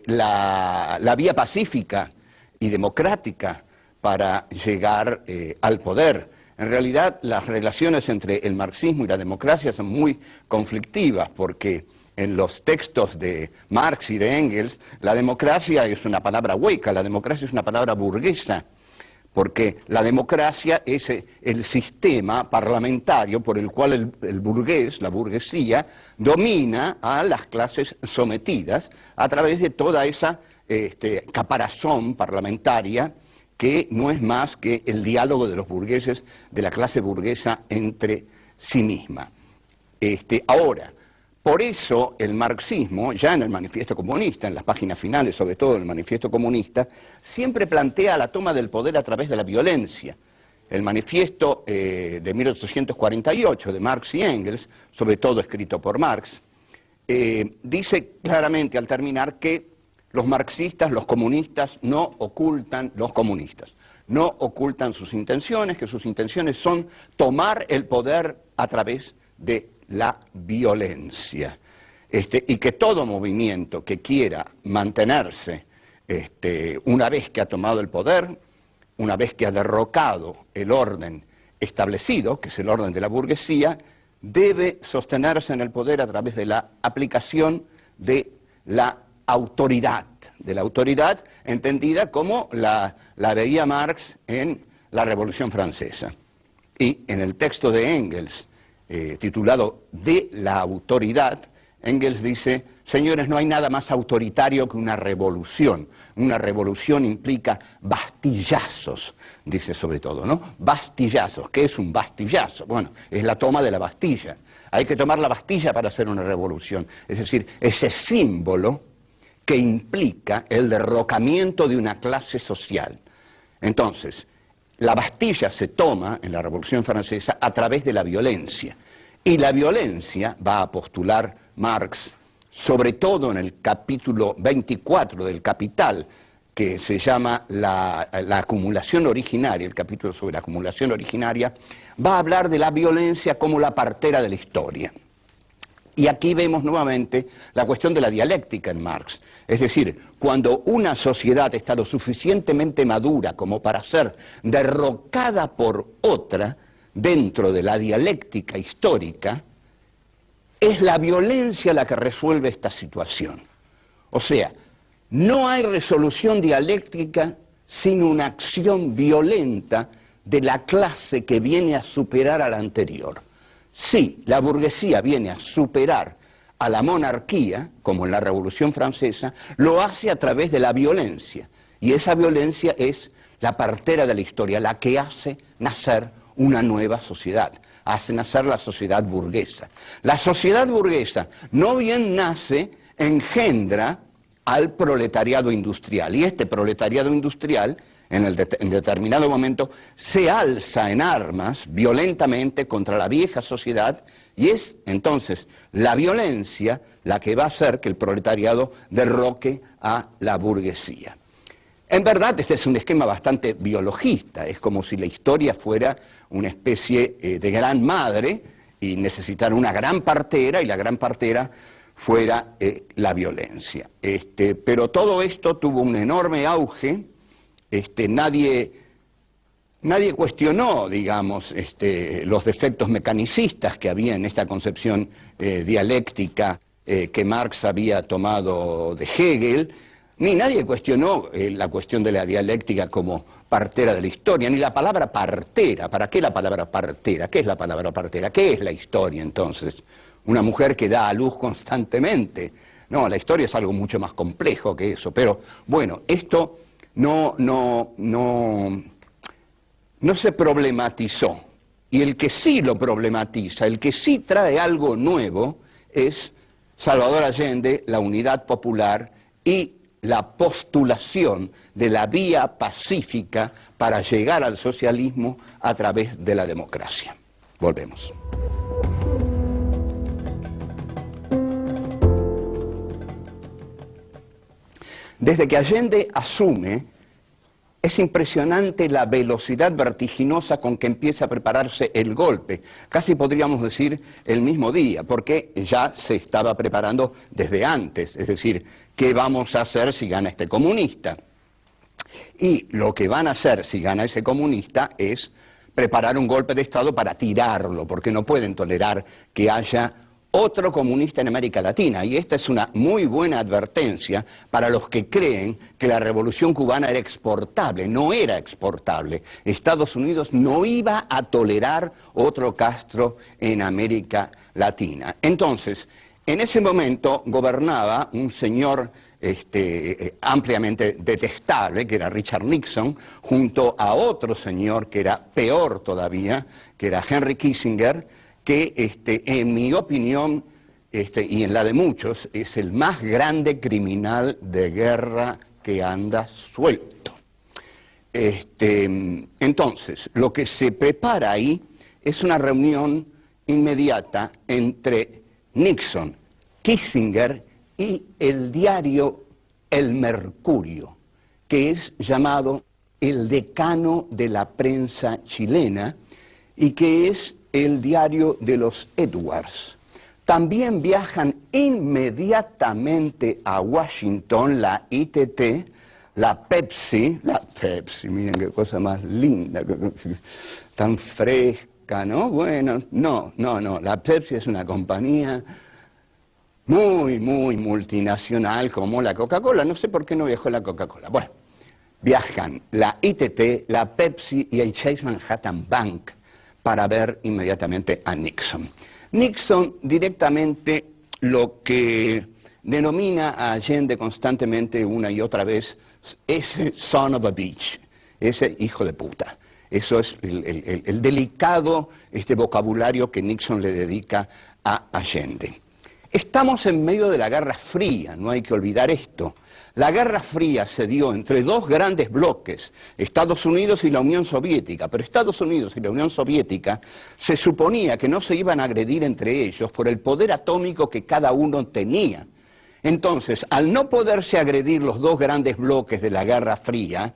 la vía pacífica y democrática para llegar al poder. En realidad las relaciones entre el marxismo y la democracia son muy conflictivas porque en los textos de Marx y de Engels la democracia es una palabra hueca, la democracia es una palabra burguesa, porque la democracia es el sistema parlamentario por el cual el burgués, la burguesía, domina a las clases sometidas a través de toda esa caparazón parlamentaria que no es más que el diálogo de los burgueses, de la clase burguesa entre sí misma. Ahora, por eso el marxismo, ya en el Manifiesto Comunista, en las páginas finales, sobre todo en el Manifiesto Comunista, siempre plantea la toma del poder a través de la violencia. El manifiesto de 1848 de Marx y Engels, sobre todo escrito por Marx, dice claramente al terminar que los marxistas, los comunistas, no ocultan, los comunistas, no ocultan sus intenciones, que sus intenciones son tomar el poder a través de la violencia, y que todo movimiento que quiera mantenerse una vez que ha tomado el poder, una vez que ha derrocado el orden establecido, que es el orden de la burguesía, debe sostenerse en el poder a través de la aplicación de la autoridad entendida como la veía Marx en la Revolución Francesa. Y en el texto de Engels, titulado De la autoridad, Engels dice: señores, no hay nada más autoritario que una revolución. Una revolución implica bastillazos, dice sobre todo, ¿no? Bastillazos. ¿Qué es un bastillazo? Bueno, es la toma de la Bastilla. Hay que tomar la Bastilla para hacer una revolución. Es decir, ese símbolo que implica el derrocamiento de una clase social. Entonces, la Bastilla se toma en la Revolución Francesa a través de la violencia. Y la violencia, va a postular Marx, sobre todo en el capítulo 24 del Capital, que se llama la acumulación originaria, el capítulo sobre la acumulación originaria, va a hablar de la violencia como la partera de la historia. Y aquí vemos nuevamente la cuestión de la dialéctica en Marx. Es decir, cuando una sociedad está lo suficientemente madura como para ser derrocada por otra dentro de la dialéctica histórica, es la violencia la que resuelve esta situación. O sea, no hay resolución dialéctica sin una acción violenta de la clase que viene a superar a la anterior. Si la burguesía viene a superar a la monarquía, como en la Revolución Francesa, lo hace a través de la violencia. Y esa violencia es la partera de la historia, la que hace nacer una nueva sociedad, hace nacer la sociedad burguesa. La sociedad burguesa no bien nace, engendra al proletariado industrial. Y este proletariado industrial, en determinado momento, se alza en armas violentamente contra la vieja sociedad, y es entonces la violencia la que va a hacer que el proletariado derroque a la burguesía. En verdad, este es un esquema bastante biologista, es como si la historia fuera una especie de gran madre y necesitara una gran partera, y la gran partera fuera la violencia. Pero todo esto tuvo un enorme auge. Nadie cuestionó, digamos, los defectos mecanicistas que había en esta concepción dialéctica que Marx había tomado de Hegel, ni nadie cuestionó la cuestión de la dialéctica como partera de la historia, ni la palabra partera. ¿Para qué la palabra partera? ¿Qué es la palabra partera? ¿Qué es la historia entonces? Una mujer que da a luz constantemente. No, la historia es algo mucho más complejo que eso, pero bueno, esto no se problematizó. Y el que sí lo problematiza, el que sí trae algo nuevo, es Salvador Allende, la Unidad Popular y la postulación de la vía pacífica para llegar al socialismo a través de la democracia. Volvemos. Desde que Allende asume, es impresionante la velocidad vertiginosa con que empieza a prepararse el golpe. Casi podríamos decir el mismo día, porque ya se estaba preparando desde antes. Es decir, ¿qué vamos a hacer si gana este comunista? Y lo que van a hacer si gana ese comunista es preparar un golpe de Estado para tirarlo, porque no pueden tolerar que haya otro comunista en América Latina. Y esta es una muy buena advertencia para los que creen que la revolución cubana era exportable. No era exportable. Estados Unidos no iba a tolerar otro Castro en América Latina. Entonces, en ese momento gobernaba un señor ampliamente detestable, que era Richard Nixon, junto a otro señor que era peor todavía, que era Henry Kissinger, que en mi opinión y en la de muchos es el más grande criminal de guerra que anda suelto. Entonces, lo que se prepara ahí es una reunión inmediata entre Nixon, Kissinger y el diario El Mercurio, que es llamado el decano de la prensa chilena y que es el diario de los Edwards. También viajan inmediatamente a Washington la ITT, la Pepsi, miren qué cosa más linda, tan fresca, ¿no? Bueno, no, la Pepsi es una compañía muy multinacional como la Coca-Cola. No sé por qué no viajó la Coca-Cola. Bueno, viajan la ITT, la Pepsi y el Chase Manhattan Bank para ver inmediatamente a Nixon. Nixon directamente lo que denomina a Allende constantemente una y otra vez ese son of a bitch, ese hijo de puta. Eso es el delicado vocabulario que Nixon le dedica a Allende. Estamos en medio de la Guerra Fría, no hay que olvidar esto. La Guerra Fría se dio entre dos grandes bloques, Estados Unidos y la Unión Soviética, pero Estados Unidos y la Unión Soviética se suponía que no se iban a agredir entre ellos por el poder atómico que cada uno tenía. Entonces, al no poderse agredir los dos grandes bloques de la Guerra Fría,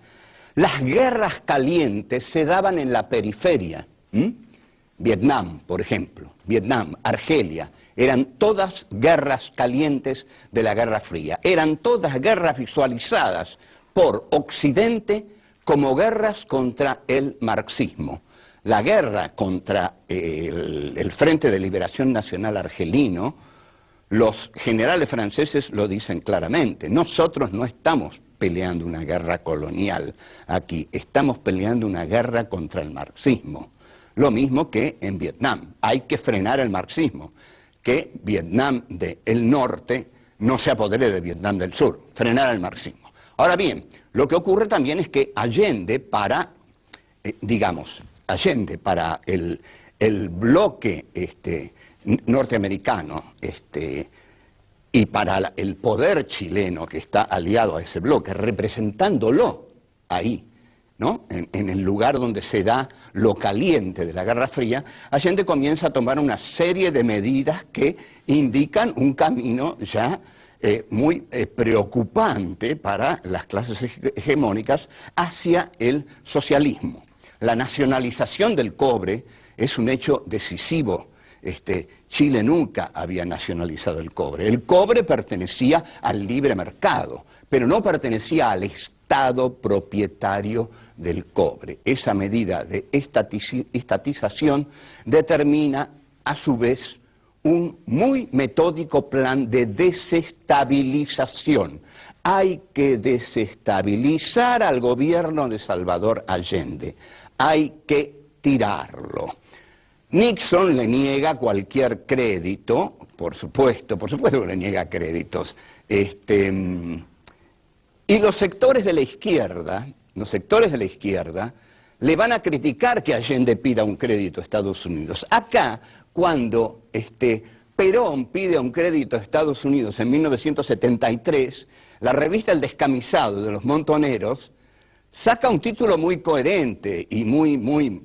las guerras calientes se daban en la periferia. Vietnam, por ejemplo, Vietnam, Argelia, eran todas guerras calientes de la Guerra Fría. Eran todas guerras visualizadas por Occidente como guerras contra el marxismo. La guerra contra el Frente de Liberación Nacional Argelino, los generales franceses lo dicen claramente. Nosotros no estamos peleando una guerra colonial aquí, estamos peleando una guerra contra el marxismo. Lo mismo que en Vietnam, hay que frenar el marxismo, que Vietnam del norte no se apodere de Vietnam del sur, frenar el marxismo. Ahora bien, lo que ocurre también es que Allende para, el bloque norteamericano y para el poder chileno que está aliado a ese bloque, representándolo ahí, ¿no? En el lugar donde se da lo caliente de la Guerra Fría, Allende comienza a tomar una serie de medidas que indican un camino ya muy preocupante para las clases hegemónicas hacia el socialismo. La nacionalización del cobre es un hecho decisivo. Chile nunca había nacionalizado el cobre. El cobre pertenecía al libre mercado, pero no pertenecía al Estado propietario del cobre. Esa medida de estatización determina, a su vez, un muy metódico plan de desestabilización. Hay que desestabilizar al gobierno de Salvador Allende. Hay que tirarlo. Nixon le niega cualquier crédito, por supuesto que le niega créditos. Y los sectores de la izquierda le van a criticar que Allende pida un crédito a Estados Unidos. Acá, cuando Perón pide un crédito a Estados Unidos en 1973, la revista El Descamisado de los Montoneros saca un título muy coherente y muy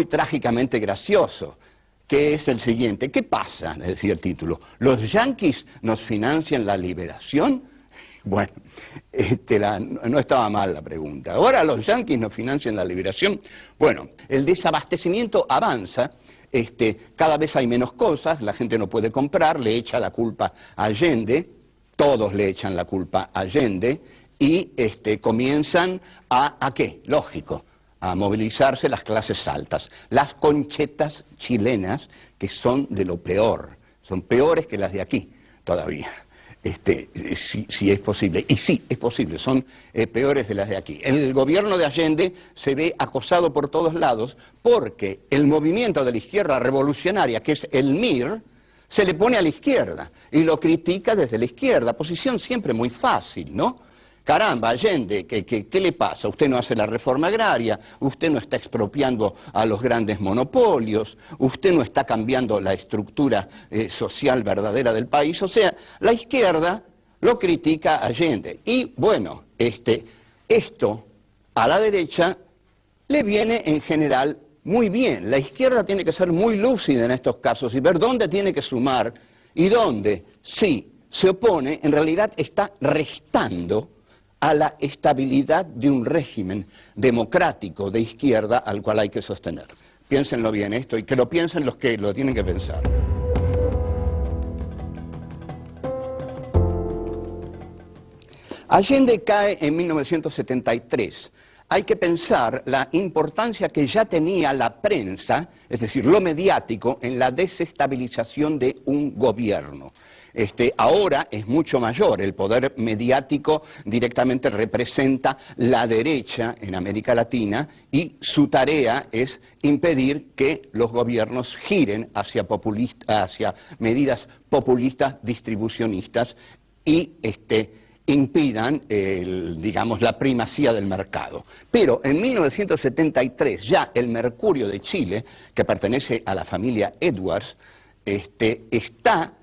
trágicamente gracioso, que es el siguiente. ¿Qué pasa? Decía el título. ¿Los yanquis nos financian la liberación? Bueno, no estaba mal la pregunta. ¿Ahora los yanquis nos financian la liberación? Bueno, el desabastecimiento avanza, cada vez hay menos cosas, la gente no puede comprar, le echa la culpa a Allende, todos le echan la culpa a Allende, y comienzan ¿a qué? Lógico, a movilizarse las clases altas. Las conchetas chilenas, que son de lo peor, son peores que las de aquí todavía. Si es posible, y sí, es posible, son peores de las de aquí. El gobierno de Allende se ve acosado por todos lados porque el movimiento de la izquierda revolucionaria, que es el MIR, se le pone a la izquierda y lo critica desde la izquierda, posición siempre muy fácil, ¿no? Caramba, Allende, ¿qué le pasa? Usted no hace la reforma agraria, usted no está expropiando a los grandes monopolios, usted no está cambiando la estructura social verdadera del país. O sea, la izquierda lo critica a Allende. Y bueno, esto a la derecha le viene en general muy bien. La izquierda tiene que ser muy lúcida en estos casos y ver dónde tiene que sumar y dónde, si se opone, en realidad está restando a la estabilidad de un régimen democrático de izquierda al cual hay que sostener. Piénsenlo bien esto y que lo piensen los que lo tienen que pensar. Allende cae en 1973. Hay que pensar la importancia que ya tenía la prensa, es decir, lo mediático, en la desestabilización de un gobierno. Ahora es mucho mayor, el poder mediático directamente representa la derecha en América Latina y su tarea es impedir que los gobiernos giren hacia medidas populistas, distribucionistas y impidan, digamos, la primacía del mercado. Pero en 1973 ya el Mercurio de Chile, que pertenece a la familia Edwards, está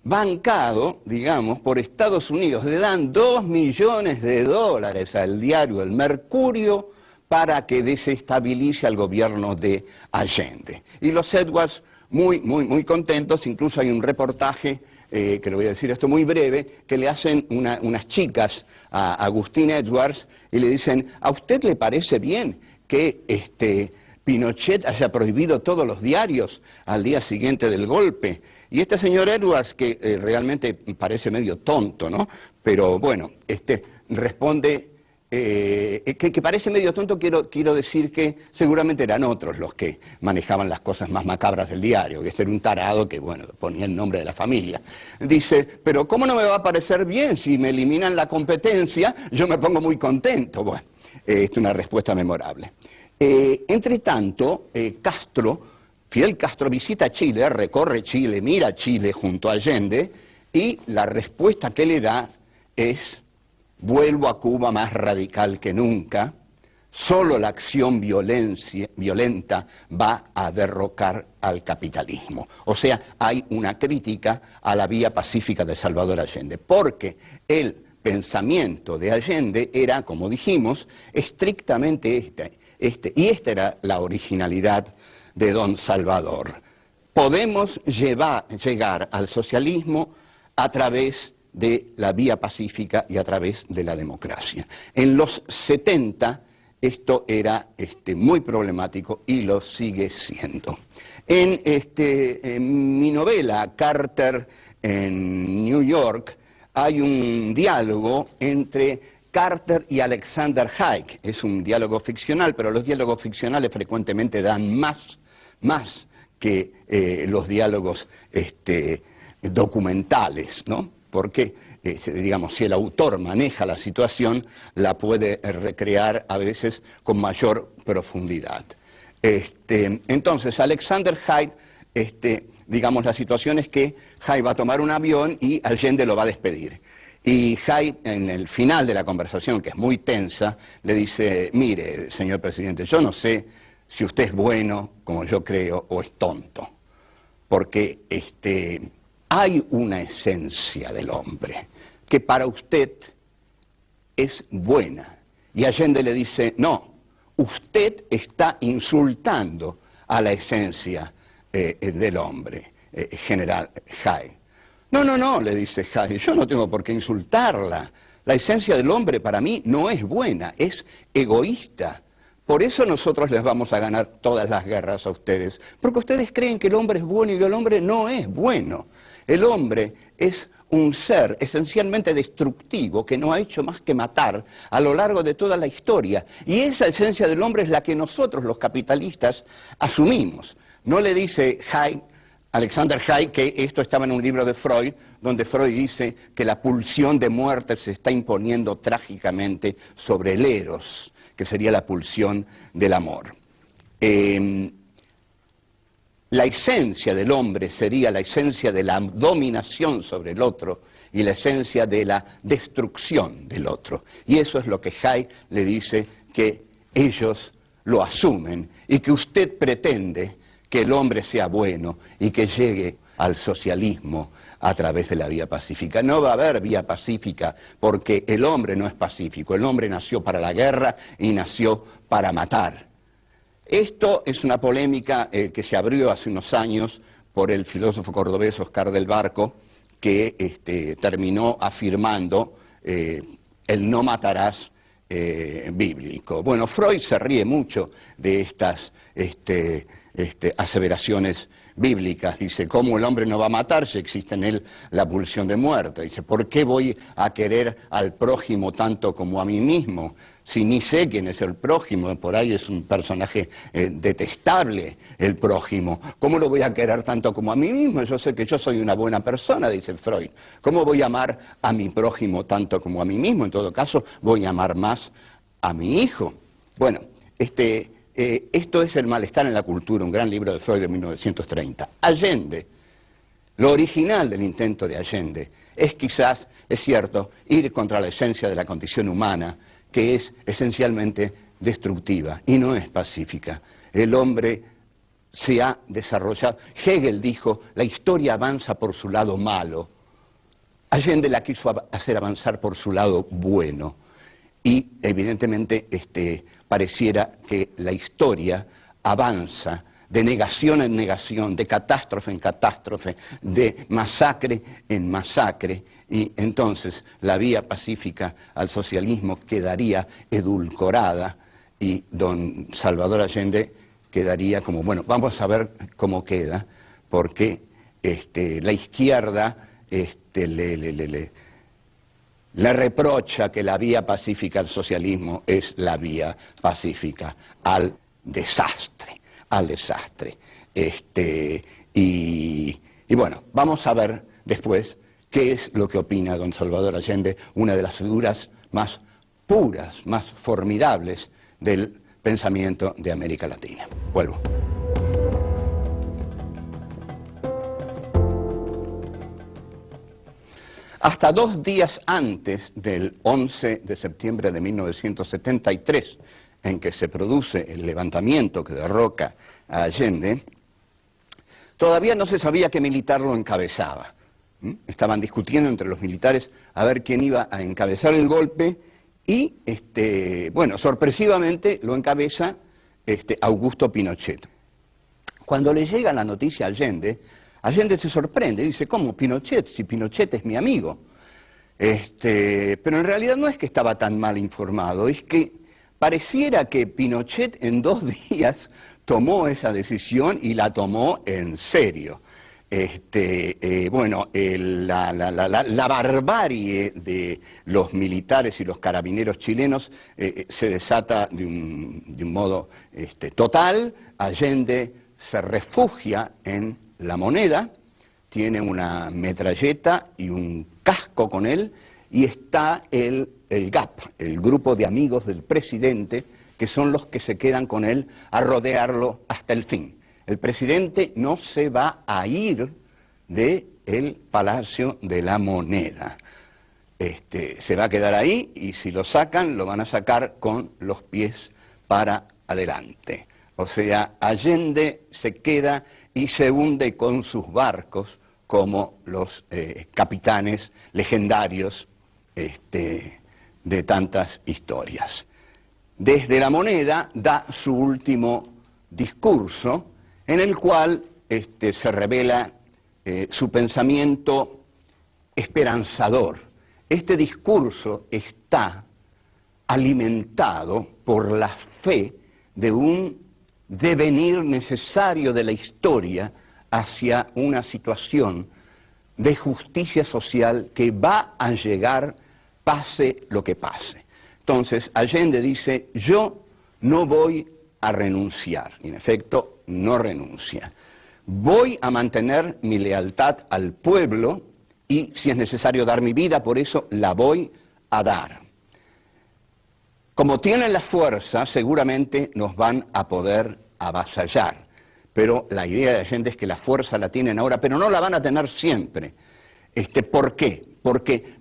bancado, digamos, por Estados Unidos. Le dan $2 millones al diario El Mercurio para que desestabilice al gobierno de Allende. Y los Edwards muy contentos, incluso hay un reportaje, que le voy a decir esto muy breve, que le hacen unas chicas a Agustín Edwards y le dicen, ¿a usted le parece bien que Pinochet haya prohibido todos los diarios al día siguiente del golpe? Y este señor Edwards, que realmente parece medio tonto, ¿no? Pero bueno, responde que parece medio tonto, quiero decir que seguramente eran otros los que manejaban las cosas más macabras del diario, que este era un tarado que, bueno, ponía el nombre de la familia. Dice, pero ¿cómo no me va a parecer bien? Si me eliminan la competencia, yo me pongo muy contento. Bueno, es una respuesta memorable. Entre tanto, Fidel Castro visita Chile, recorre Chile, mira Chile junto a Allende, y la respuesta que le da es: vuelvo a Cuba más radical que nunca, solo la acción violenta va a derrocar al capitalismo. O sea, hay una crítica a la vía pacífica de Salvador Allende, porque el pensamiento de Allende era, como dijimos, estrictamente y esta era la originalidad de don Salvador. Podemos llegar al socialismo a través de la vía pacífica y a través de la democracia. En los 70 esto era muy problemático y lo sigue siendo. En mi novela Carter en New York hay un diálogo entre Carter y Alexander Haig. Es un diálogo ficcional, pero los diálogos ficcionales frecuentemente dan más que los diálogos documentales, ¿no? Porque, digamos, si el autor maneja la situación, la puede recrear a veces con mayor profundidad. Entonces, Alexander Haig, digamos, la situación es que Haig va a tomar un avión y Allende lo va a despedir. Y Haig, en el final de la conversación, que es muy tensa, le dice, mire, señor presidente, yo no sé si usted es bueno, como yo creo, o es tonto, porque hay una esencia del hombre que para usted es buena. Y Allende le dice, no, usted está insultando a la esencia del hombre, general Haig. No, le dice Haig, yo no tengo por qué insultarla. La esencia del hombre para mí no es buena, es egoísta. Por eso nosotros les vamos a ganar todas las guerras a ustedes, porque ustedes creen que el hombre es bueno y el hombre no es bueno. El hombre es un ser esencialmente destructivo que no ha hecho más que matar a lo largo de toda la historia. Y esa esencia del hombre es la que nosotros, los capitalistas, asumimos. No le dice Haig Alexander Haig, que esto estaba en un libro de Freud, donde Freud dice que la pulsión de muerte se está imponiendo trágicamente sobre el eros, que sería la pulsión del amor. La esencia del hombre sería la esencia de la dominación sobre el otro y la esencia de la destrucción del otro. Y eso es lo que Haig le dice que ellos lo asumen y que usted pretende que el hombre sea bueno y que llegue al socialismo a través de la vía pacífica. No va a haber vía pacífica porque el hombre no es pacífico. El hombre nació para la guerra y nació para matar. Esto es una polémica que se abrió hace unos años por el filósofo cordobés Oscar del Barco, que terminó afirmando el no matarás bíblico. Bueno, Freud se ríe mucho de estas aseveraciones bíblicas. Dice, ¿cómo el hombre no va a matar si existe en él la pulsión de muerte? Dice, ¿por qué voy a querer al prójimo tanto como a mí mismo? Si ni sé quién es el prójimo, por ahí es un personaje detestable el prójimo. ¿Cómo lo voy a querer tanto como a mí mismo? Yo sé que yo soy una buena persona, dice Freud. ¿Cómo voy a amar a mi prójimo tanto como a mí mismo? En todo caso, voy a amar más a mi hijo. Bueno, esto es El malestar en la cultura, un gran libro de Freud de 1930. Allende, lo original del intento de Allende es quizás, es cierto, ir contra la esencia de la condición humana, que es esencialmente destructiva y no es pacífica. El hombre se ha desarrollado. Hegel dijo, la historia avanza por su lado malo. Allende la quiso hacer avanzar por su lado bueno. Y evidentemente pareciera que la historia avanza de negación en negación, de catástrofe en catástrofe, de masacre en masacre, y entonces la vía pacífica al socialismo quedaría edulcorada y don Salvador Allende quedaría como, bueno, vamos a ver cómo queda, porque la izquierda le reprocha que la vía pacífica al socialismo es la vía pacífica al desastre, al desastre. Y bueno, vamos a ver después qué es lo que opina don Salvador Allende, una de las figuras más puras, más formidables del pensamiento de América Latina. Vuelvo. Hasta 2 días antes del 11 de septiembre de 1973, en que se produce el levantamiento que derroca a Allende, todavía no se sabía qué militar lo encabezaba. Estaban discutiendo entre los militares a ver quién iba a encabezar el golpe y, bueno, sorpresivamente lo encabeza Augusto Pinochet. Cuando le llega la noticia a Allende, Allende se sorprende, dice, ¿cómo Pinochet? Si Pinochet es mi amigo. Pero en realidad no es que estaba tan mal informado, es que pareciera que Pinochet en 2 días tomó esa decisión y la tomó en serio. Bueno, la barbarie de los militares y los carabineros chilenos se desata de un modo total. Allende se refugia en La Moneda, tiene una metralleta y un casco con él, y está el GAP, el grupo de amigos del presidente, que son los que se quedan con él a rodearlo hasta el fin. El presidente no se va a ir del Palacio de la Moneda. Se va a quedar ahí y si lo sacan, lo van a sacar con los pies para adelante. O sea, Allende se queda y se hunde con sus barcos como los capitanes legendarios de tantas historias. Desde La Moneda da su último discurso en el cual se revela su pensamiento esperanzador. Este discurso está alimentado por la fe de un devenir necesario de la historia hacia una situación de justicia social que va a llegar pase lo que pase. Entonces, Allende dice, yo no voy a renunciar. Y en efecto, no renuncia. voy a mantener mi lealtad al pueblo y si es necesario dar mi vida, por eso la voy a dar. Como tienen la fuerza, seguramente nos van a poder avasallar, pero la idea de Allende es que la fuerza la tienen ahora, pero no la van a tener siempre. ¿Por qué? Porque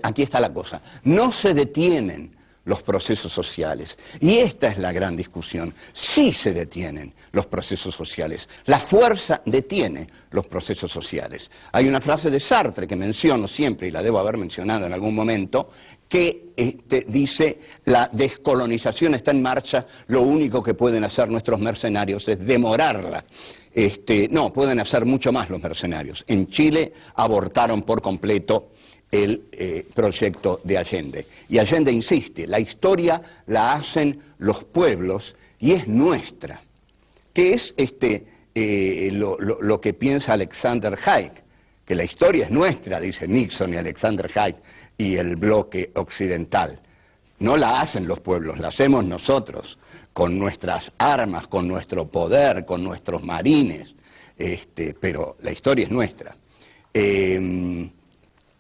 aquí está la cosa, no se detienen los procesos sociales. Y esta es la gran discusión. Sí se detienen los procesos sociales. La fuerza detiene los procesos sociales. Hay una frase de Sartre que menciono siempre, y la debo haber mencionado en algún momento, que dice, la descolonización está en marcha, lo único que pueden hacer nuestros mercenarios es demorarla. No, pueden hacer mucho más los mercenarios. En Chile abortaron por completo el proyecto de Allende. Y Allende insiste, la historia la hacen los pueblos y es nuestra. Que es lo que piensa Alexander Haig, que la historia es nuestra, dice Nixon y Alexander Haig y el bloque occidental. No la hacen los pueblos, la hacemos nosotros, con nuestras armas, con nuestro poder, con nuestros marines, pero la historia es nuestra.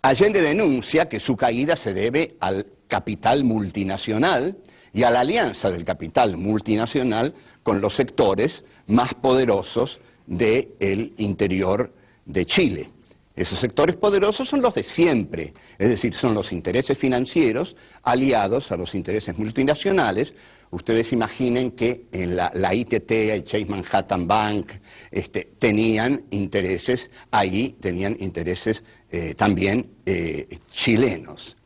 Allende denuncia que su caída se debe al capital multinacional y a la alianza del capital multinacional con los sectores más poderosos del interior de Chile. Esos sectores poderosos son los de siempre, es decir, son los intereses financieros aliados a los intereses multinacionales. Ustedes imaginen que en la ITT, el Chase Manhattan Bank, tenían intereses ahí, tenían intereses también chilenos.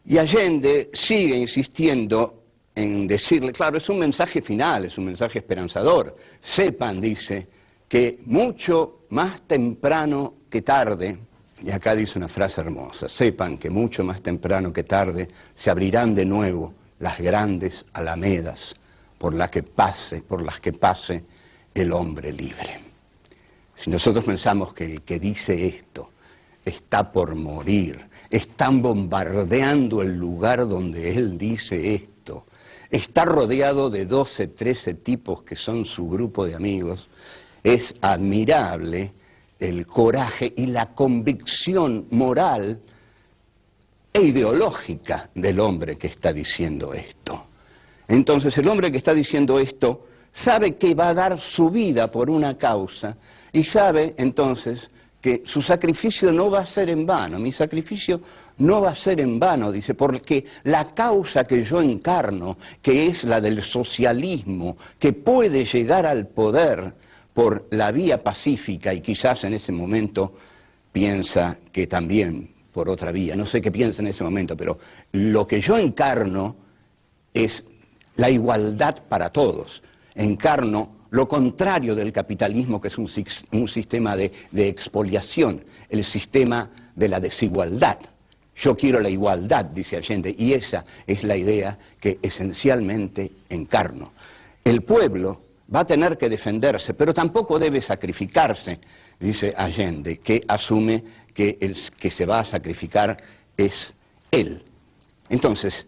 Y Allende sigue insistiendo en decirle, claro, es un mensaje final, es un mensaje esperanzador. Sepan, dice, que mucho más temprano que tarde, y acá dice una frase hermosa, sepan que mucho más temprano que tarde se abrirán de nuevo las grandes alamedas por las que pase el hombre libre. Si nosotros pensamos que el que dice esto está por morir, están bombardeando el lugar donde él dice esto, está rodeado de 12, 13 tipos que son su grupo de amigos, es admirable el coraje y la convicción moral e ideológica del hombre que está diciendo esto. Entonces el hombre que está diciendo esto sabe que va a dar su vida por una causa y sabe entonces que su sacrificio no va a ser en vano, mi sacrificio no va a ser en vano, dice, porque la causa que yo encarno, que es la del socialismo, que puede llegar al poder por la vía pacífica y quizás en ese momento piensa que también por otra vía, no sé qué piensa en ese momento, pero lo que yo encarno es la igualdad para todos, encarno lo contrario del capitalismo, que es un sistema de expoliación, el sistema de la desigualdad. Yo quiero la igualdad, dice Allende, y esa es la idea que esencialmente encarno. El pueblo va a tener que defenderse, pero tampoco debe sacrificarse, dice Allende, que asume que el que se va a sacrificar es él. Entonces,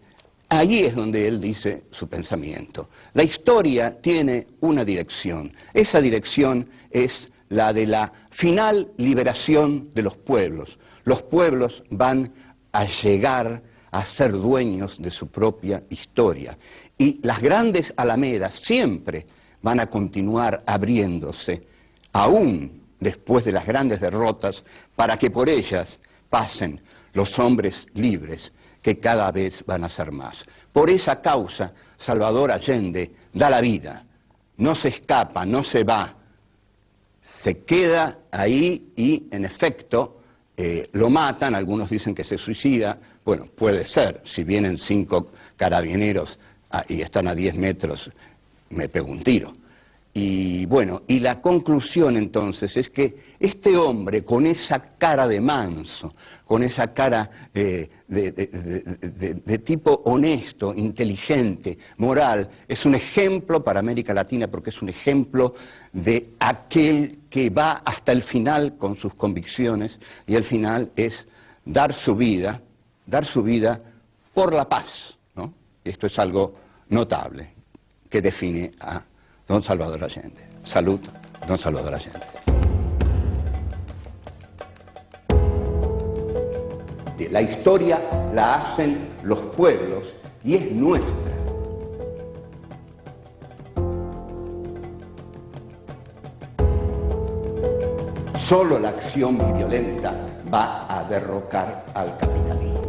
ahí es donde él dice su pensamiento. La historia tiene una dirección. Esa dirección es la de la final liberación de los pueblos. Los pueblos van a llegar a ser dueños de su propia historia. Y las grandes alamedas siempre van a continuar abriéndose, aún después de las grandes derrotas, para que por ellas pasen los hombres libres, que cada vez van a ser más. Por esa causa, Salvador Allende da la vida, no se escapa, no se va, se queda ahí y, en efecto, lo matan, algunos dicen que se suicida, bueno, puede ser, si vienen 5 carabineros y están a 10 metros, me pego un tiro. Y bueno, y la conclusión entonces es que este hombre con esa cara de manso, con esa cara de tipo honesto, inteligente, moral, es un ejemplo para América Latina porque es un ejemplo de aquel que va hasta el final con sus convicciones y el final es dar su vida por la paz, ¿no? Esto es algo notable que define a don Salvador Allende. Salud Don Salvador Allende. La historia la hacen los pueblos y es nuestra. Solo la acción violenta va a derrocar al capitalismo.